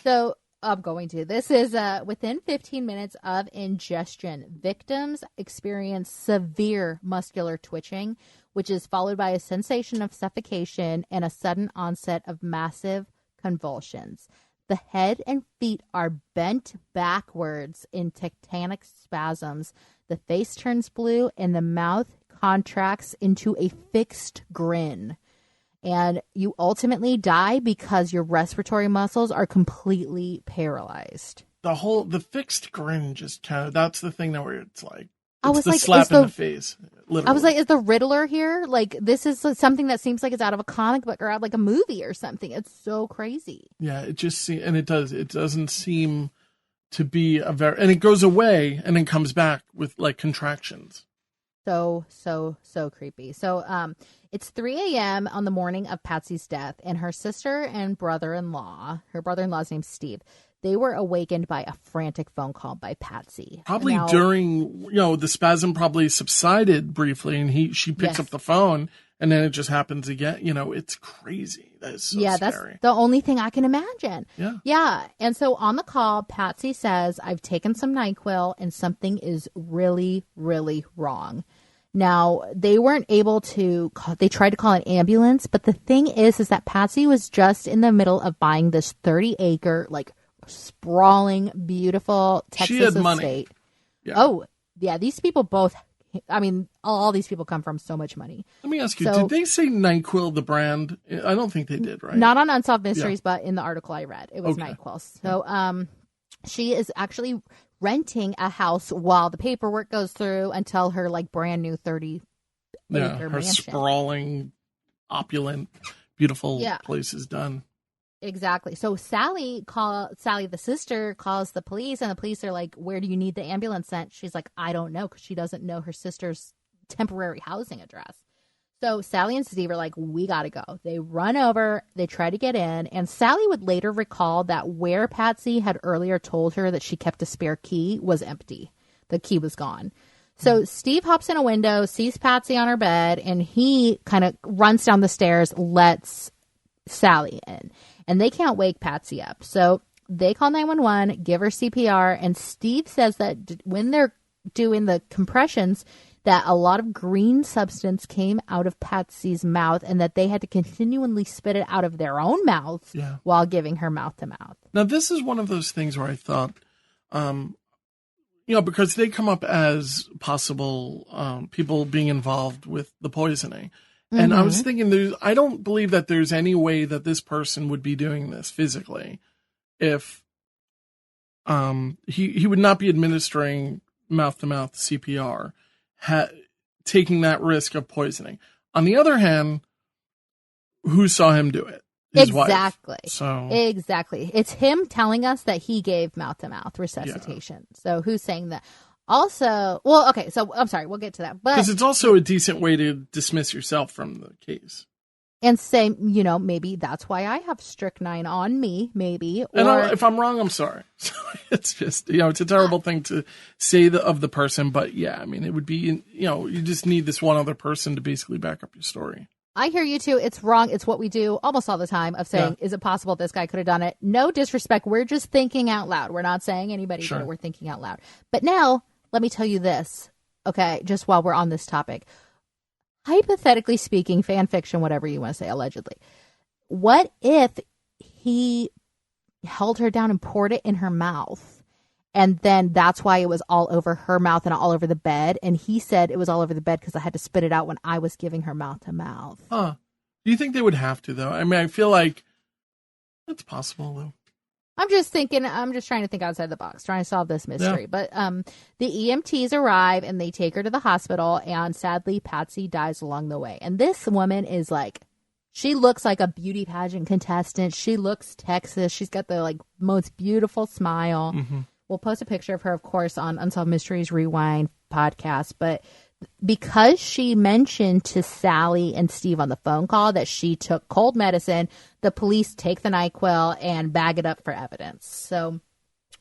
So I'm going to. This is within 15 minutes of ingestion, victims experience severe muscular twitching, which is followed by a sensation of suffocation and a sudden onset of massive convulsions. The head and feet are bent backwards in tectonic spasms. The face turns blue and the mouth contracts into a fixed grin. And you ultimately die because your respiratory muscles are completely paralyzed. The fixed grin just kind of, that's the thing that where it's like, I was the like, slap in the face. Literally. I was like, is the Riddler here? Like, this is something that seems like it's out of a comic book or out like a movie or something. It's so crazy. Yeah, it doesn't seem to be and it goes away and then comes back with like contractions. So creepy. So, it's 3 a.m. on the morning of Patsy's death, and her sister and brother-in-law, her brother-in-law's name's Steve, they were awakened by a frantic phone call by Patsy. Probably during, the spasm probably subsided briefly, and she picks up the phone, and then it just happens again. It's crazy. That is so scary. That's the only thing I can imagine. Yeah. Yeah. And so on the call, Patsy says, I've taken some NyQuil, and something is really, really wrong. Now, they weren't able to they tried to call an ambulance, but the thing is that Patsy was just in the middle of buying this 30-acre, like, sprawling, beautiful Texas she had estate. Money. Yeah. Oh, yeah, these people both, all these people come from so much money. Let me ask you, did they say NyQuil, the brand? I don't think they did, right? Not on Unsolved Mysteries, but in the article I read, it was NyQuil. So, she is actually renting a house while the paperwork goes through until her like brand new 30-acre her mansion. Sprawling, opulent, beautiful place is done. Exactly. So Sally, the sister, calls the police, and the police are like, where do you need the ambulance sent? She's like, I don't know, because she doesn't know her sister's temporary housing address. So Sally and Steve are like, we got to go. They run over, they try to get in, and Sally would later recall that where Patsy had earlier told her that she kept a spare key was empty. The key was gone. So Steve hops in a window, sees Patsy on her bed, and he kind of runs down the stairs, lets Sally in. And they can't wake Patsy up. So they call 911, give her CPR, and Steve says that when they're doing the compressions, that a lot of green substance came out of Patsy's mouth and that they had to continually spit it out of their own mouths while giving her mouth to mouth. Now, this is one of those things where I thought, because they come up as possible people being involved with the poisoning. And I was thinking, I don't believe that there's any way that this person would be doing this physically if he would not be administering mouth-to-mouth CPR, taking that risk of poisoning. On the other hand, who saw him do it? His wife. Exactly. It's him telling us that he gave mouth-to-mouth resuscitation. Yeah. So who's saying that? Also, well, okay, so I'm sorry, we'll get to that. Because it's also a decent way to dismiss yourself from the case. And say, maybe that's why I have strychnine on me, maybe. And if I'm wrong, I'm sorry. It's just, it's a terrible thing to say of the person. But yeah, I mean, it would be, you just need this one other person to basically back up your story. I hear you too. It's wrong. It's what we do almost all the time of saying, is it possible this guy could have done it? No disrespect. We're just thinking out loud. We're not saying anybody did it. We're thinking out loud. But now, let me tell you this, okay, just while we're on this topic. Hypothetically speaking, fan fiction, whatever you want to say, allegedly, what if he held her down and poured it in her mouth, and then that's why it was all over her mouth and all over the bed, and he said it was all over the bed because I had to spit it out when I was giving her mouth to mouth? Huh. Do you think they would have to, though? I mean, I feel like it's possible, though. I'm just trying to think outside the box, trying to solve this mystery. Yeah. But the EMTs arrive and they take her to the hospital, and sadly, Patsy dies along the way. And this woman is she looks like a beauty pageant contestant. She looks Texas. She's got the most beautiful smile. Mm-hmm. We'll post a picture of her, of course, on Unsolved Mysteries Rewind podcast. But because she mentioned to Sally and Steve on the phone call that she took cold medicine, the police take the NyQuil and bag it up for evidence. So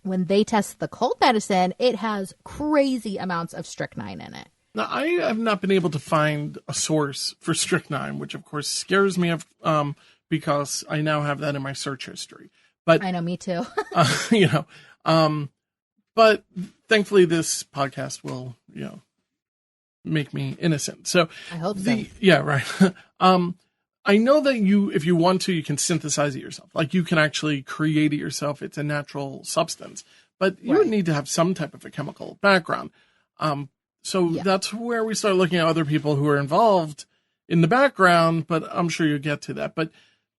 when they test the cold medicine, it has crazy amounts of strychnine in it. Now, I have not been able to find a source for strychnine, which of course scares me because I now have that in my search history. But I know, me too. But thankfully this podcast will, make me innocent. So I hope so. Yeah, right. I know that if you want to, you can synthesize it yourself. You can actually create it yourself. It's a natural substance, but you would need to have some type of a chemical background. That's where we start looking at other people who are involved in the background, but I'm sure you'll get to that. But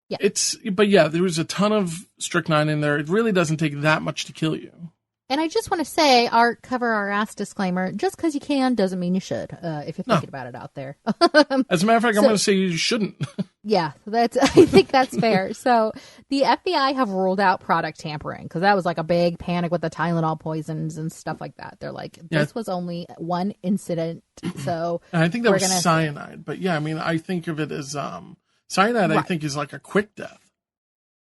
there was a ton of strychnine in there. It really doesn't take that much to kill you. And I just want to say, cover our ass disclaimer, just because you can doesn't mean you should, if you're thinking about it out there. As a matter of fact, I'm going to say you shouldn't. Yeah, I think that's fair. So the FBI have ruled out product tampering because that was a big panic with the Tylenol poisons and stuff like that. They're this was only one incident. So and I think that was cyanide. But yeah, I mean, I think of it as cyanide, I think is a quick death.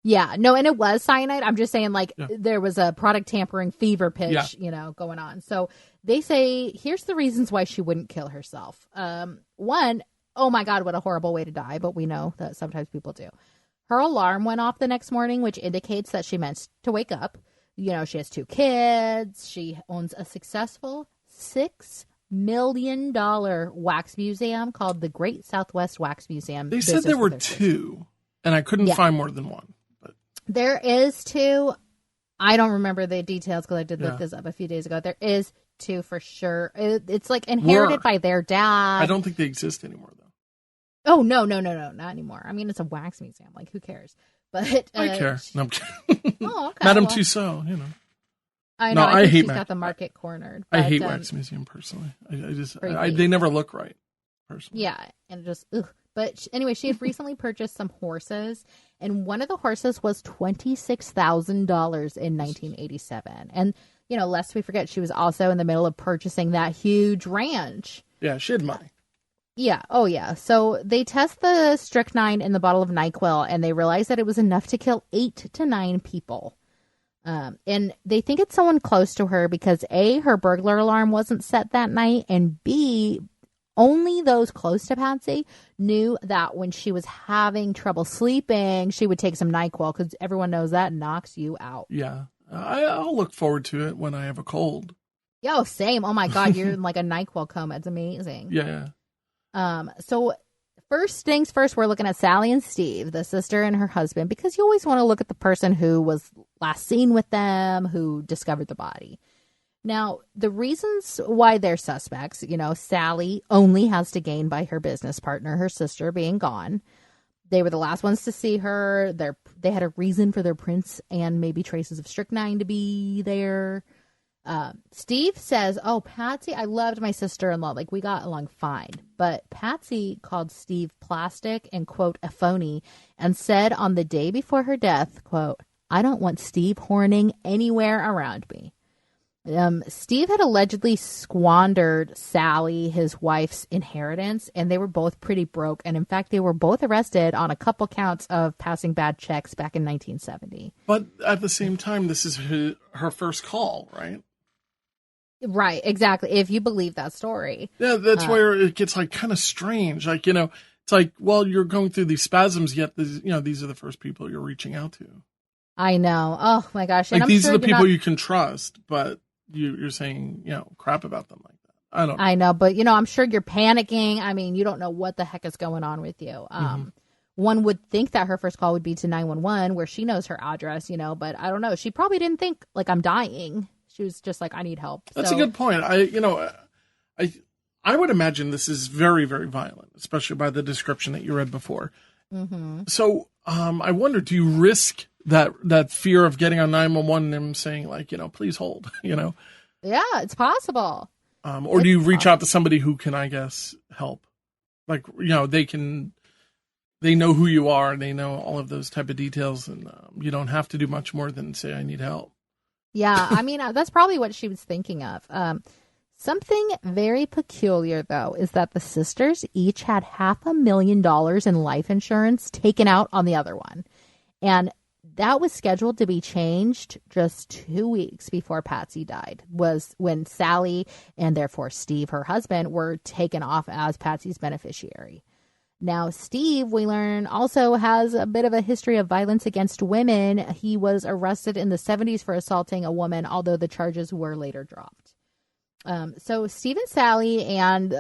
Yeah, no, and it was cyanide. I'm just saying, there was a product tampering fever pitch, going on. So they say, here's the reasons why she wouldn't kill herself. One, oh my God, what a horrible way to die. But we know that sometimes people do. Her alarm went off the next morning, which indicates that she meant to wake up. She has 2 kids. She owns a successful $6 million wax museum called the Great Southwest Wax Museum. They said there were 2, and I couldn't find more than 1. There is 2. I don't remember the details because I did look this up a few days ago. There is 2 for sure. It's inherited by their dad. I don't think they exist anymore, though. Oh, no, not anymore. I mean, it's a wax museum. Who cares? But I care. No, I'm kidding. Oh, okay. Madame Tussauds, I know. I think she's got the market cornered. But, I hate wax museum personally. They never look right. Personally. Yeah, and just ugh. But anyway, she had recently purchased some horses, and one of the horses was $26,000 in 1987. And, lest we forget, she was also in the middle of purchasing that huge ranch. Yeah, she had money. Yeah. Oh, yeah. So they test the strychnine in the bottle of NyQuil, and they realized that it was enough to kill 8 to 9 people. And they think it's someone close to her because A, her burglar alarm wasn't set that night, and B, only those close to Patsy knew that when she was having trouble sleeping, she would take some NyQuil because everyone knows that knocks you out. Yeah. I'll look forward to it when I have a cold. Yo, same. Oh my God, you're in like a NyQuil coma. It's amazing. Yeah. So first things first, we're looking at Sally and Steve, the sister and her husband, because you always want to look at the person who was last seen with them, who discovered the body. Now, the reasons why they're suspects, Sally only has to gain by her business partner, her sister, being gone. They were the last ones to see her. They had a reason for their prints and maybe traces of strychnine to be there. Steve says, oh, Patsy, I loved my sister-in-law. Like, we got along fine. But Patsy called Steve plastic and, quote, a phony, and said on the day before her death, quote, I don't want Steve horning anywhere around me. Steve had allegedly squandered Sally, his wife's inheritance, and they were both pretty broke. And in fact, they were both arrested on a couple counts of passing bad checks back in 1970. But at the same time, this is her first call, right? Right, exactly. If you believe that story. Yeah, that's where it gets like kind of strange. Like, it's like, well, you're going through these spasms, yet these are the first people you're reaching out to. I know. Oh my gosh. Like, these are the people you can trust, but you're saying, crap about them like that. I don't know. I know, but I'm sure you're panicking. I mean, you don't know what the heck is going on with you. One would think that her first call would be to 911 where she knows her address, but I don't know. She probably didn't think like I'm dying. She was just like, I need help. That's a good point. I would imagine this is very, very violent, especially by the description that you read before. Mm-hmm. So I wonder, do you risk that fear of getting on 911 and them saying like, please hold, Yeah, it's possible. Or do you reach out to somebody who can, I guess, help? Like, they know who you are, and they know all of those type of details, and you don't have to do much more than say, I need help. Yeah, I mean, that's probably what she was thinking of. Something very peculiar, though, is that the sisters each had $500,000 in life insurance taken out on the other one. And that was scheduled to be changed just 2 weeks before Patsy died, was when Sally and therefore Steve, her husband, were taken off as Patsy's beneficiary. Now, Steve, we learn, also has a bit of a history of violence against women. He was arrested in the 70s for assaulting a woman, although the charges were later dropped. So Steve and Sally and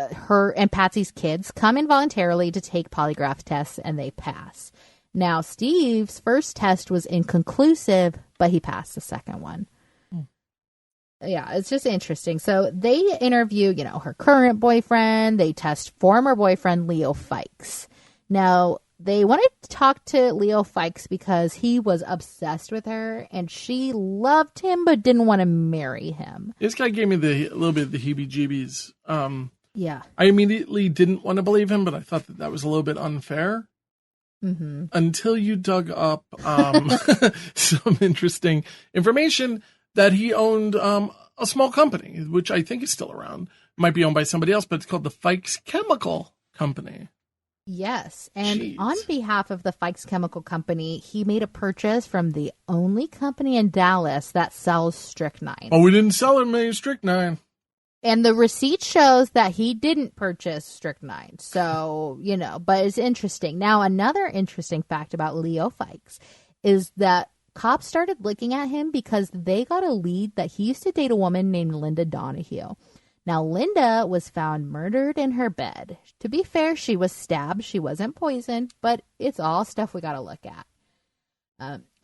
Patsy's kids come involuntarily to take polygraph tests, and they pass. Now, Steve's first test was inconclusive, but he passed the second one. Yeah, it's just interesting. So they interview, her current boyfriend. They test former boyfriend Leo Fikes. Now, they wanted to talk to Leo Fikes because he was obsessed with her, and she loved him but didn't want to marry him. This guy gave me a little bit of the heebie-jeebies. Yeah. I immediately didn't want to believe him, but I thought that was a little bit unfair. Mm-hmm. Until you dug up some interesting information that he owned a small company, which I think is still around. Might be owned by somebody else, but it's called the Fikes Chemical Company. Yes, and Jeez. On behalf of the Fikes Chemical Company, he made a purchase from the only company in Dallas that sells strychnine. Oh, we didn't sell him any strychnine. And the receipt shows that he didn't purchase strychnine. So, but it's interesting. Now, another interesting fact about Leo Fikes is that cops started looking at him because they got a lead that he used to date a woman named Linda Donahue. Now, Linda was found murdered in her bed. To be fair, she was stabbed. She wasn't poisoned, but it's all stuff we got to look at.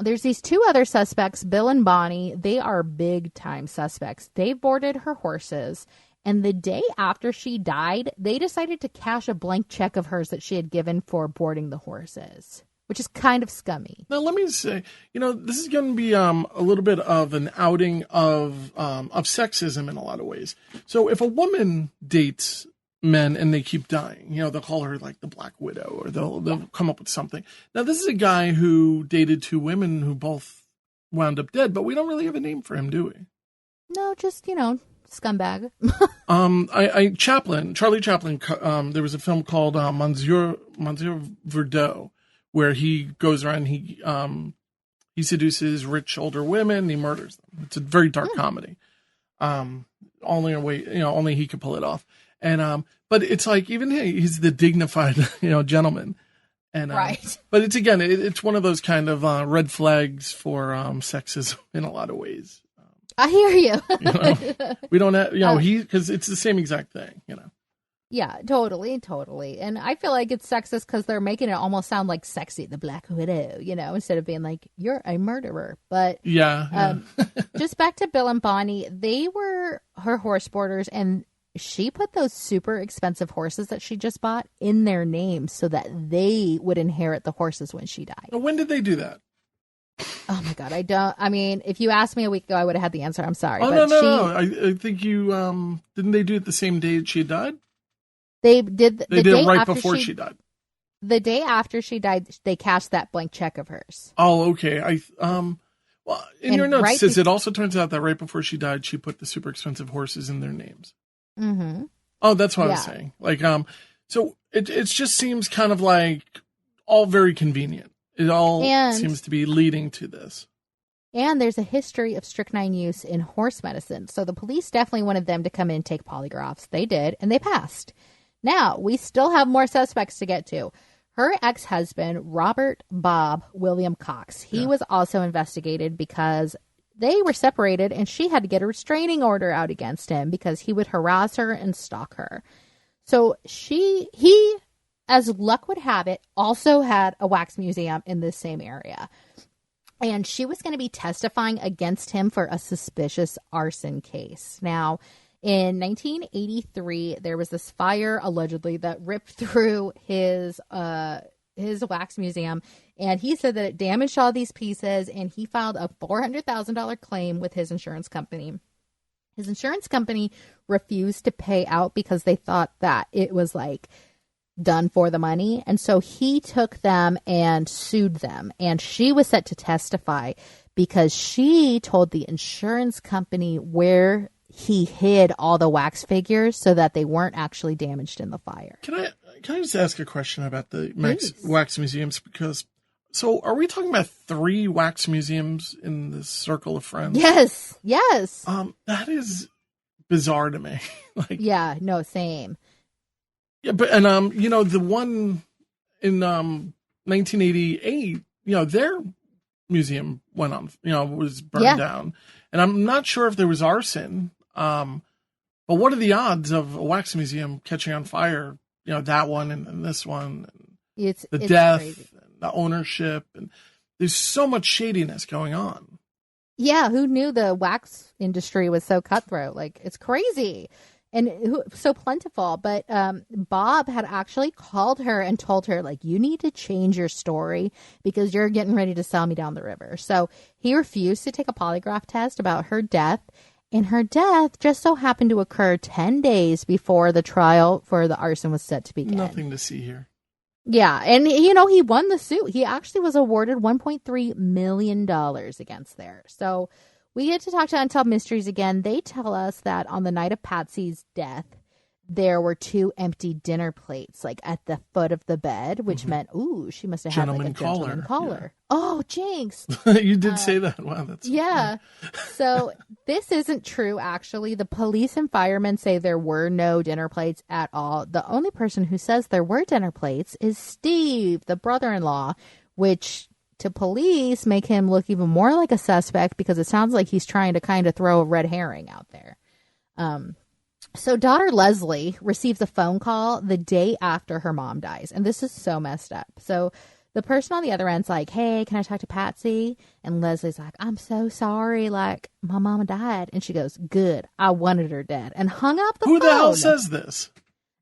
There's these two other suspects, Bill and Bonnie. They are big-time suspects. They boarded her horses, and the day after she died, they decided to cash a blank check of hers that she had given for boarding the horses, which is kind of scummy. Now, let me say, this is going to be a little bit of an outing of sexism in a lot of ways. So if a woman dates men and they keep dying, they'll call her like the Black Widow, or they'll come up with something. Now, this is a guy who dated two women who both wound up dead, but we don't really have a name for him, do we? No, just, scumbag. Charlie Chaplin, there was a film called Monsieur Verdot, where he goes around, He seduces rich older women. And he murders them. It's a very dark comedy. Only a way, only he could pull it off. And but it's like even he's the dignified, gentleman. And right. But it's again, it's one of those kind of red flags for sexism in a lot of ways. I hear you. We don't have, because it's the same exact thing, Yeah, totally. And I feel like it's sexist because they're making it almost sound like Sexy the Black Widow, instead of being like, you're a murderer. But yeah. Just back to Bill and Bonnie, they were her horse boarders, and she put those super expensive horses that she just bought in their names so that they would inherit the horses when she died. When did they do that? Oh my God, if you asked me a week ago, I would have had the answer. I'm sorry. Oh, but no. I think you, didn't they do it the same day she died? They did. They did it right before she died. The day after she died, they cashed that blank check of hers. Oh, okay. Well, in your notes, it says it also turns out that right before she died, she put the super expensive horses in their names. Mm-hmm. Oh, that's what I was saying. Like, so it just seems kind of like all very convenient. It all seems to be leading to this. And there's a history of strychnine use in horse medicine. So the police definitely wanted them to come in and take polygraphs. They did, and they passed. Now, we still have more suspects to get to. Her ex-husband, Robert Bob William Cox, he was also investigated because they were separated and she had to get a restraining order out against him because he would harass her and stalk her. So he, as luck would have it, also had a wax museum in this same area. And she was going to be testifying against him for a suspicious arson case. Now, in 1983, there was this fire allegedly that ripped through his wax museum, and he said that it damaged all these pieces, and he filed a $400,000 claim with his insurance company. His insurance company refused to pay out because they thought that it was like done for the money, and so he took them and sued them, and she was set to testify because she told the insurance company where he hid all the wax figures so that they weren't actually damaged in the fire. Can I just ask a question about the wax museums? Because, so are we talking about 3 wax museums in this circle of friends? Yes. That is bizarre to me. Yeah, no, same. Yeah, but, and, the one in, 1988, their museum went on, was burned down. And I'm not sure if there was arson. But what are the odds of a wax museum catching on fire? That one and this one, and it's death, crazy. And the ownership, and there's so much shadiness going on. Yeah, who knew the wax industry was so cutthroat? Like, it's crazy and so plentiful. But Bob had actually called her and told her, like, you need to change your story because you're getting ready to sell me down the river. So he refused to take a polygraph test about her death. And her death just so happened to occur 10 days before the trial for the arson was set to begin. Nothing to see here. Yeah. And, he won the suit. He actually was awarded $1.3 million against there. So we get to talk to Unsolved Mysteries again. They tell us that on the night of Patsy's death, there were 2 empty dinner plates, like at the foot of the bed, which meant, she must have had like a gentleman caller. Yeah. Oh, jinx. You did say that. Wow, that's yeah. So this isn't true, actually. The police and firemen say there were no dinner plates at all. The only person who says there were dinner plates is Steve, the brother-in-law, which to police make him look even more like a suspect because it sounds like he's trying to kind of throw a red herring out there. So daughter Leslie receives a phone call the day after her mom dies. And this is so messed up. So the person on the other end's like, hey, can I talk to Patsy? And Leslie's like, I'm so sorry. Like, my mama died. And she goes, good. I wanted her dead. And hung up the phone. Who the hell says this?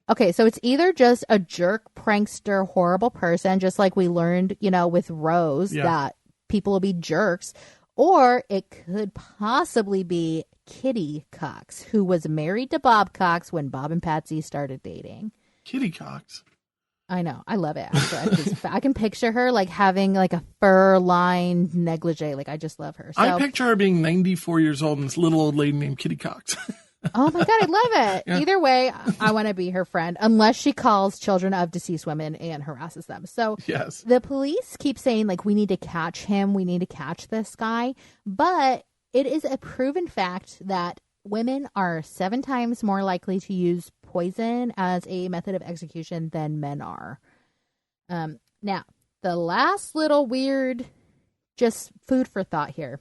Okay, so it's either just a jerk, prankster, horrible person, just like we learned, with Rose, that people will be jerks. Or it could possibly be Kitty Cox, who was married to Bob Cox when Bob and Patsy started dating. Kitty Cox. I know. I love it. I can picture her like having like a fur-lined negligee. Like, I just love her. So, I picture her being 94 years old and this little old lady named Kitty Cox. Oh my God, I love it. Yeah. Either way, I want to be her friend, unless she calls children of deceased women and harasses them. So Yes. the police keep saying, like, we need to catch him. We need to catch this guy. But it is a proven fact that women are 7 times more likely to use poison as a method of execution than men are. Now, the last little weird, just food for thought here.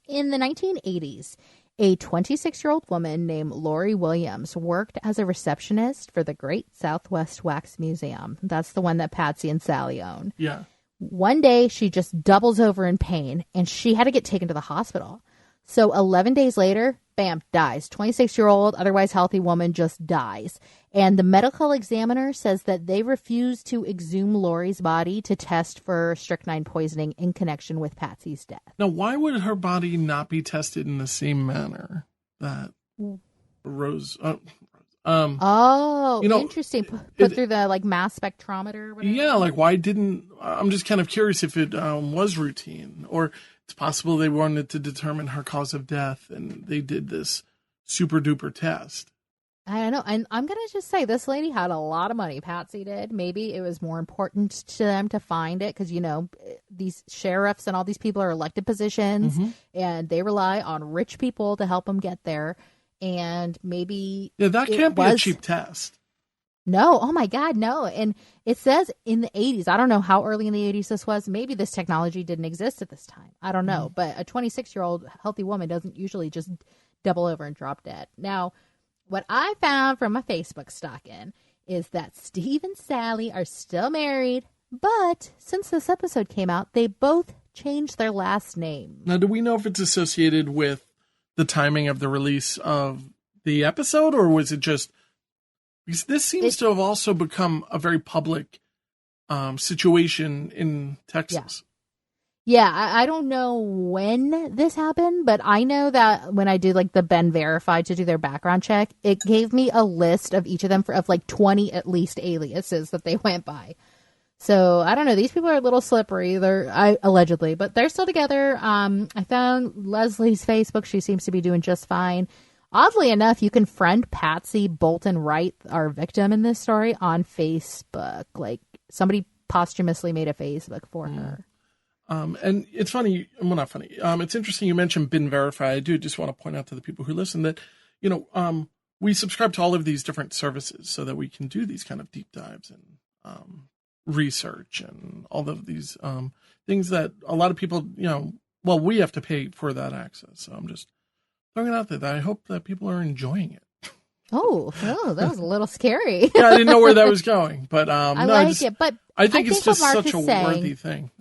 In the 1980s, a 26-year-old woman named Lori Williams worked as a receptionist for the Great Southwest Wax Museum. That's the one that Patsy and Sally own. Yeah. One day, she just doubles over in pain, and she had to get taken to the hospital. So 11 days later, bam, dies. 26-year-old, otherwise healthy woman just dies. And the medical examiner says that they refused to exhume Lori's body to test for strychnine poisoning in connection with Patsy's death. Now, why would her body not be tested in the same manner that Rose... Interesting. Put through the mass spectrometer or whatever. Yeah, why didn't... I'm just kind of curious if it was routine, or it's possible they wanted to determine her cause of death and they did this super duper test. I don't know. And I'm going to just say this lady had a lot of money. Patsy did. Maybe it was more important to them to find it because, these sheriffs and all these people are elected positions and they rely on rich people to help them get there. And maybe that can't be a cheap test. No. Oh, my God, no. And it says in the 80s. I don't know how early in the 80s this was. Maybe this technology didn't exist at this time. I don't know. But a 26-year-old healthy woman doesn't usually just double over and drop dead. Now, what I found from my Facebook stalking is that Steve and Sally are still married. But since this episode came out, they both changed their last name. Now, do we know if it's associated with the timing of the release of the episode, or was it just because this seems to have also become a very public situation in Texas? Yeah, I don't know when this happened, but I know that when I did the Ben Verified to do their background check, it gave me a list of each of them of 20 at least aliases that they went by. So I don't know. These people are a little slippery. Allegedly, but they're still together. I found Leslie's Facebook. She seems to be doing just fine. Oddly enough, you can friend Patsy Bolton Wright, our victim in this story, on Facebook. Somebody posthumously made a Facebook for her. And it's funny. Well, not funny. It's interesting you mentioned Ben Verify. I do just want to point out to the people who listen that, we subscribe to all of these different services so that we can do these kind of deep dives and research and all of these things that a lot of people, we have to pay for that access. So I'm just throwing it out there that I hope that people are enjoying it. Oh, that was a little scary. Yeah, I didn't know where that was going, but I like it. But I think it's just such a worthy thing.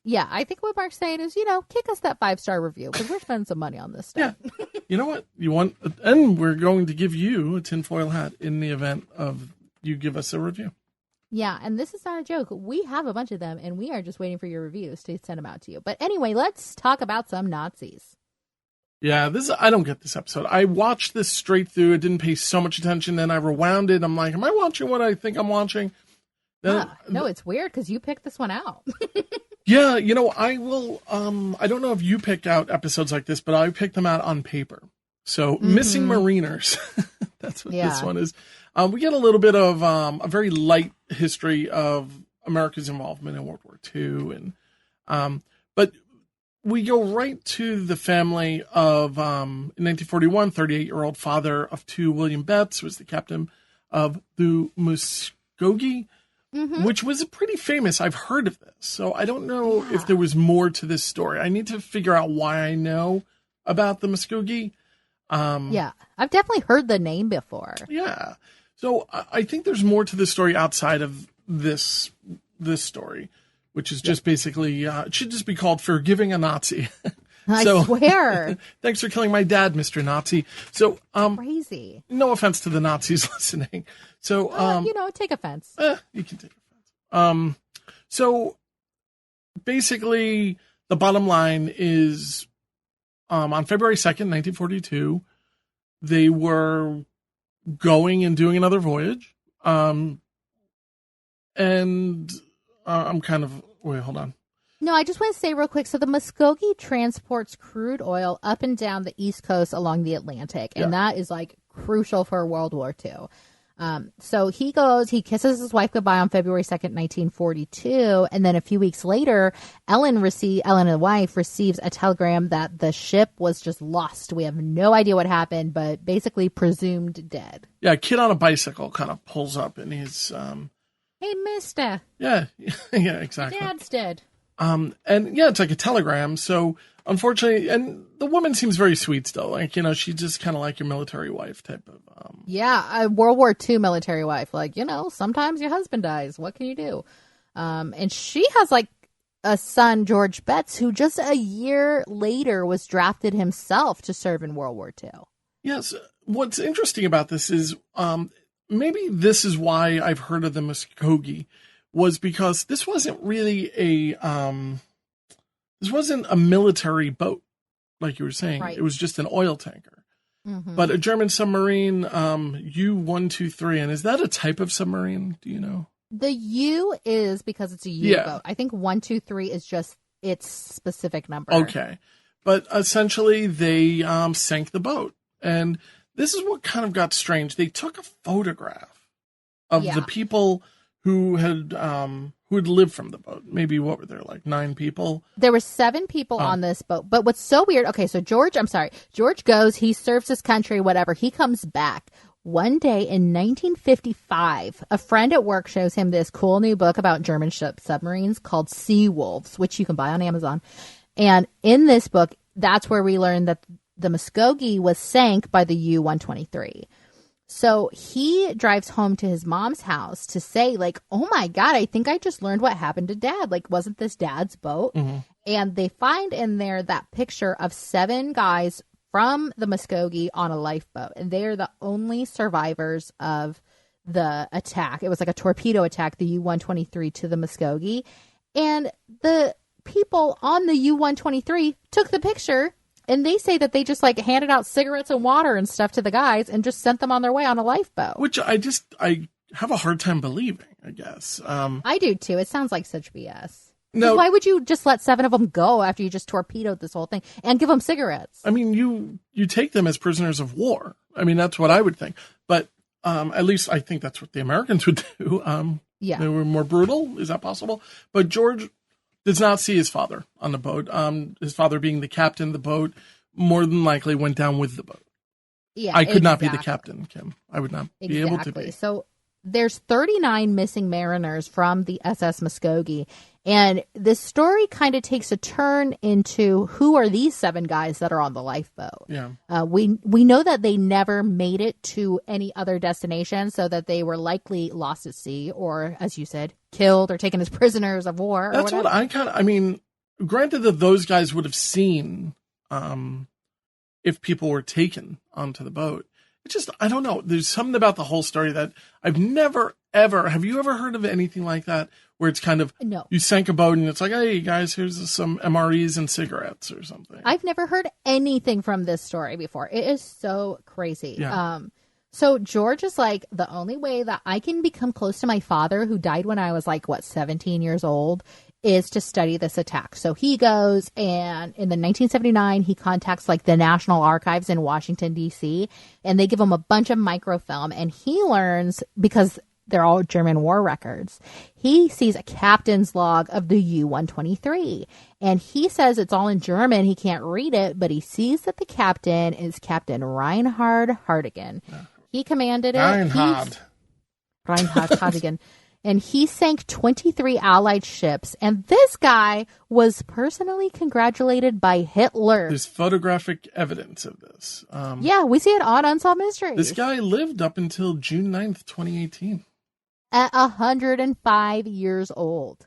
Yeah, I think what Mark's saying is, kick us that 5-star review because we're spending some money on this stuff. Yeah. You know what? And we're going to give you a tinfoil hat in the event of you give us a review. Yeah, and this is not a joke. We have a bunch of them, and we are just waiting for your reviews to send them out to you. But anyway, let's talk about some Nazis. Yeah, I don't get this episode. I watched this straight through. It didn't pay so much attention. Then I rewound it. I'm like, am I watching what I think I'm watching? No, it's weird because you picked this one out. Yeah, I will. I don't know if you pick out episodes like this, but I pick them out on paper. So Missing Mariners. That's what this one is. We get a little bit of a very light history of America's involvement in World War II. But we go right to the family of, in 1941, 38-year-old father of 2, William Betts, was the captain of the Muskogee, which was pretty famous. I've heard of this. So I don't know if there was more to this story. I need to figure out why I know about the Muskogee. Yeah, I've definitely heard the name before. Yeah. So I think there's more to this story outside of this story, which is just basically, it should just be called Forgiving a Nazi. I swear. Thanks for killing my dad, Mr. Nazi. So, crazy. No offense to the Nazis listening. So, take offense. You can take offense. So basically the bottom line is, on February 2nd, 1942, they were going and doing another voyage. I'm kind of, wait, hold on. No, I just want to say real quick. So the Muskogee transports crude oil up and down the East Coast along the Atlantic. And that is crucial for World War II. So he goes, he kisses his wife goodbye on February 2nd, 1942. And then a few weeks later, Ellen and the wife receives a telegram that the ship was just lost. We have no idea what happened, but basically presumed dead. Yeah, a kid on a bicycle kind of pulls up and he's, hey, mister. Yeah, yeah, exactly. Dad's dead. And yeah, it's like a telegram. So unfortunately, and the woman seems very sweet still. Like, she's just kind of like your military wife type of. Yeah, a World War II military wife. Like, sometimes your husband dies. What can you do? And she has like a son, George Betts, who just a year later was drafted himself to serve in World War II. Yes. What's interesting about this is maybe this is why I've heard of the Muskogee, was because this wasn't really this wasn't a military boat, like you were saying. Right. It was just an oil tanker. Mm-hmm. But a German submarine, U-123, and is that a type of submarine? Do you know? The U is because it's a U-boat. I think 123 is just its specific number. Okay. But essentially, they sank the boat. And this is what kind of got strange. They took a photograph of the people who had lived from the boat. Maybe, what were there, like 9 people? There were 7 people on this boat. But what's so weird, okay, so George goes, he serves his country, whatever. He comes back. One day in 1955, a friend at work shows him this cool new book about German submarines called Sea Wolves, which you can buy on Amazon. And in this book, that's where we learned that the Muskogee was sank by the U-123. So he drives home to his mom's house to say, like, oh my God, I think I just learned what happened to Dad. Like, wasn't this Dad's boat? Mm-hmm. And they find in there that picture of 7 guys from the Muskogee on a lifeboat. And they are the only survivors of the attack. It was like a torpedo attack, the U-123 to the Muskogee. And the people on the U-123 took the picture. And they say that they just like handed out cigarettes and water and stuff to the guys and just sent them on their way on a lifeboat. Which I have a hard time believing, I guess. I do too. It sounds like such BS. No, why would you just let 7 of them go after you just torpedoed this whole thing and give them cigarettes? I mean, you take them as prisoners of war. I mean, that's what I would think. But at least I think that's what the Americans would do. Yeah. They were more brutal. Is that possible? But George does not see his father on the boat. His father being the captain of the boat, more than likely went down with the boat. Yeah, I could not be the captain, Kim. I would not be able to be. So there's 39 missing mariners from the SS Muskogee. And this story kind of takes a turn into who are these 7 guys that are on the lifeboat. Yeah. We know that they never made it to any other destination, so that they were likely lost at sea or, as you said, killed or taken as prisoners of war. That's what I mean, granted that those guys would have seen if people were taken onto the boat. It's just, I don't know. There's something about the whole story that I've never, ever, have you ever heard of anything like that? Where it's kind of, no. You sank a boat and it's like, hey guys, here's some MREs and cigarettes or something. I've never heard anything from this story before. It is so crazy. Yeah. So George is like, the only way that I can become close to my father, who died when I was like, 17 years old, is to study this attack. So he goes, and in the 1979, he contacts like the National Archives in Washington, D.C., and they give him a bunch of microfilm, and he learns, because they're all German war records, he sees a captain's log of the U-123, and he says it's all in German. He can't read it, but he sees that the captain is Captain Reinhard Hartigan. He commanded it. Reinhard Hartigan. And he sank 23 Allied ships. And this guy was personally congratulated by Hitler. There's photographic evidence of this. Yeah, we see it on Unsolved Mysteries. This guy lived up until June 9th, 2018. At 105 years old.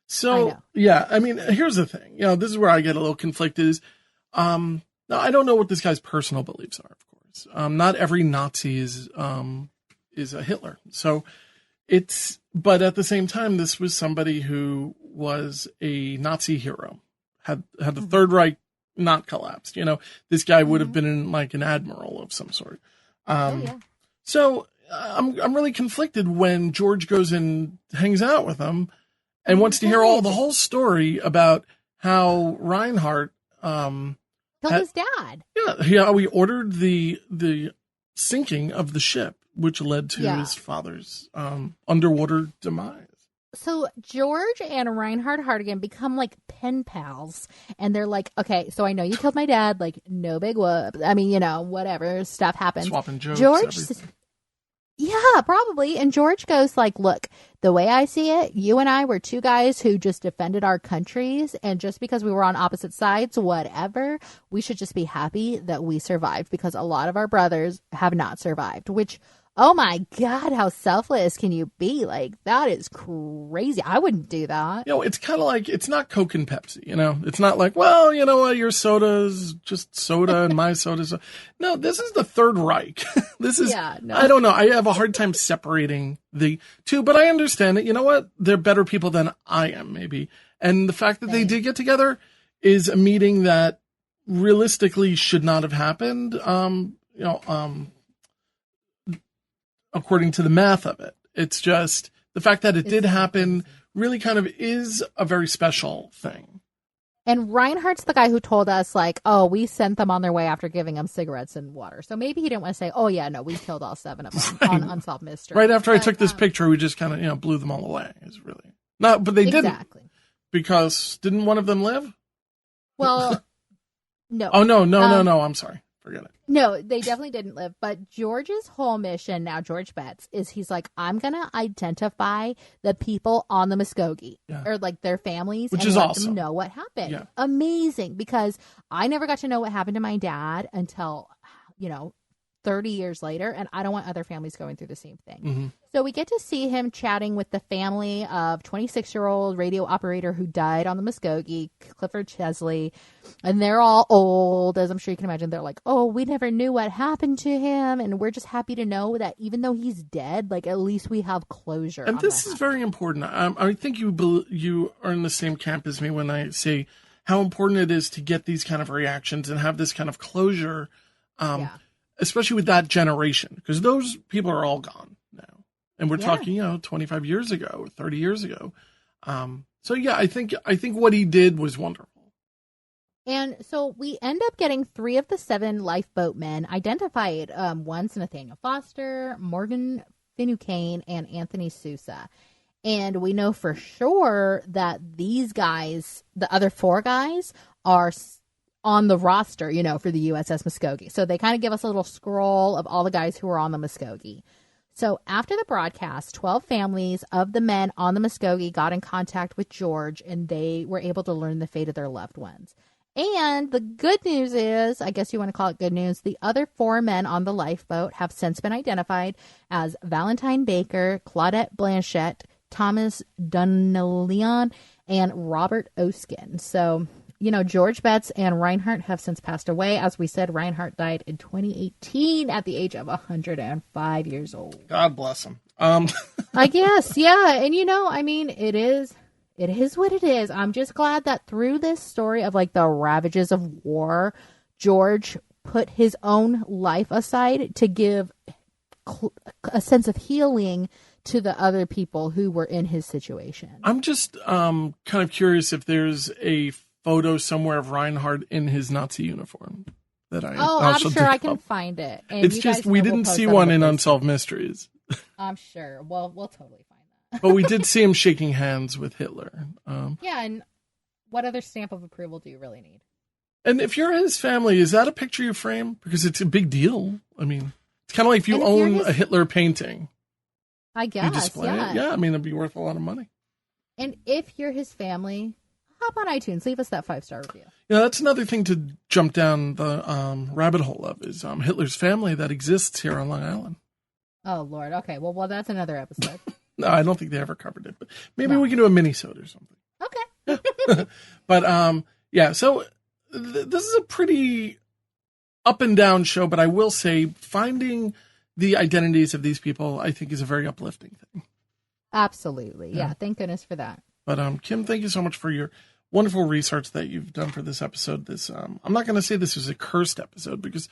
So, yeah, I mean, here's the thing. This is where I get a little conflicted is, now, I don't know what this guy's personal beliefs are, of course. Not every Nazi is a Hitler. So, but at the same time, this was somebody who was a Nazi hero, had the Third Reich not collapsed. This guy would have been like an admiral of some sort. So I'm really conflicted when George goes and hangs out with him and wants to hear the whole story about how Reinhardt Killed his dad. Yeah, we ordered the sinking of the ship, which led to his father's underwater demise. So George and Reinhard Hartigan become like pen pals, and they're like, okay, so I know you killed my dad, like no big whoop. I mean, whatever, stuff happens. Swapping jokes. George, yeah, probably. And George goes like, look, the way I see it, you and I were two guys who just defended our countries, and just because we were on opposite sides, whatever, we should just be happy that we survived, because a lot of our brothers have not survived, which, oh my God, how selfless can you be? Like, that is crazy. I wouldn't do that. It's kind of like, it's not Coke and Pepsi, It's not like, well, you know what, your soda's just soda and my soda's... No, this is the Third Reich. This is... I don't know. I have a hard time separating the two, but I understand it. You know what? They're better people than I am, maybe. And the fact that they did get together is a meeting that realistically should not have happened. According to the math of it. It's just the fact that it did happen really kind of is a very special thing. And Reinhardt's the guy who told us, like, oh, we sent them on their way after giving them cigarettes and water. So maybe he didn't want to say, oh, yeah, no, we killed all 7 of them on Unsolved Mysteries. Right after I took this picture, we just kind of, blew them all away. It's really not, but they didn't. Because didn't one of them live? Well, no. Oh, no. I'm sorry. Forget it. No, they definitely didn't live. But George's whole mission now, George Betts, is he's like, I'm going to identify the people on the Muskogee or like their families, which and is let awesome. them know what happened. Yeah. Amazing, because I never got to know what happened to my dad until, 30 years later, and I don't want other families going through the same thing. Mm-hmm. So we get to see him chatting with the family of 26-year-old radio operator who died on the Muskogee, Clifford Chesley, and they're all old, as I'm sure you can imagine. They're like, oh, we never knew what happened to him, and we're just happy to know that even though he's dead, like, at least we have closure. And this is very important. I think you are in the same camp as me when I say how important it is to get these kind of reactions and have this kind of closure. Especially with that generation, because those people are all gone now. And we're talking, 25 years ago, or 30 years ago. I think what he did was wonderful. And so we end up getting 3 of the 7 lifeboat men identified. One's Nathaniel Foster, Morgan Finucane, and Anthony Sousa. And we know for sure that these guys, the other 4 guys, are on the roster, for the USS Muskogee. So they kind of give us a little scroll of all the guys who were on the Muskogee. So after the broadcast, 12 families of the men on the Muskogee got in contact with George, and they were able to learn the fate of their loved ones. And the good news is, I guess you want to call it good news, the other 4 men on the lifeboat have since been identified as Valentine Baker, Claudette Blanchette, Thomas Dunleon, and Robert Oskin. So... George Betts and Reinhardt have since passed away. As we said, Reinhardt died in 2018 at the age of 105 years old. God bless him. I guess, yeah. And, it is what it is. I'm just glad that through this story of, like, the ravages of war, George put his own life aside to give a sense of healing to the other people who were in his situation. I'm just kind of curious if there's a photo somewhere of Reinhardt in his Nazi uniform that I'm sure I can find it. And it's just we didn't see one in Unsolved Mysteries. I'm sure. Well, we'll totally find that. But we did see him shaking hands with Hitler. And what other stamp of approval do you really need? And if you're his family, is that a picture you frame? Because it's a big deal. I mean, it's kind of like if you own a Hitler painting. I guess, you display it. Yeah, I mean, it'd be worth a lot of money. And if you're his family... hop on iTunes, leave us that 5-star review. Yeah, that's another thing to jump down the rabbit hole of is Hitler's family that exists here on Long Island. Oh, Lord. Okay, well, that's another episode. No, I don't think they ever covered it, but maybe we can do a mini-sode or something. Okay. But, so this is a pretty up and down show, but I will say finding the identities of these people, I think, is a very uplifting thing. Absolutely. Yeah, thank goodness for that. But Kim, thank you so much for your wonderful research that you've done for this episode. I'm not going to say this was a cursed episode because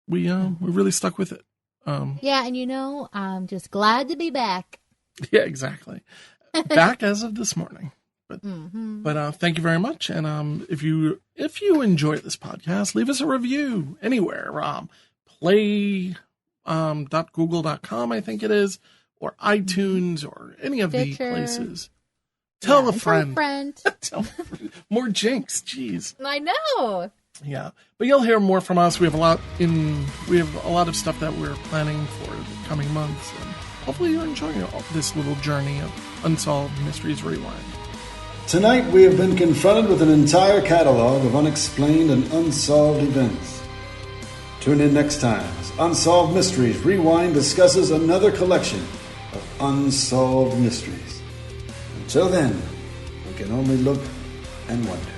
we really stuck with it. I'm just glad to be back. Yeah, exactly. Back as of this morning. But thank you very much. And if you enjoy this podcast, leave us a review anywhere. Play.google.com, I think it is, or iTunes, or any of the places. Tell a friend. Tell a friend. More jinx. Jeez. I know. Yeah, but you'll hear more from us. We have a lot of stuff that we're planning for the coming months, and hopefully you're enjoying this little journey of Unsolved Mysteries Rewind. Tonight we have been confronted with an entire catalog of unexplained and unsolved events. Tune in next time as Unsolved Mysteries Rewind discusses another collection of unsolved mysteries. Until then, we can only look and wonder.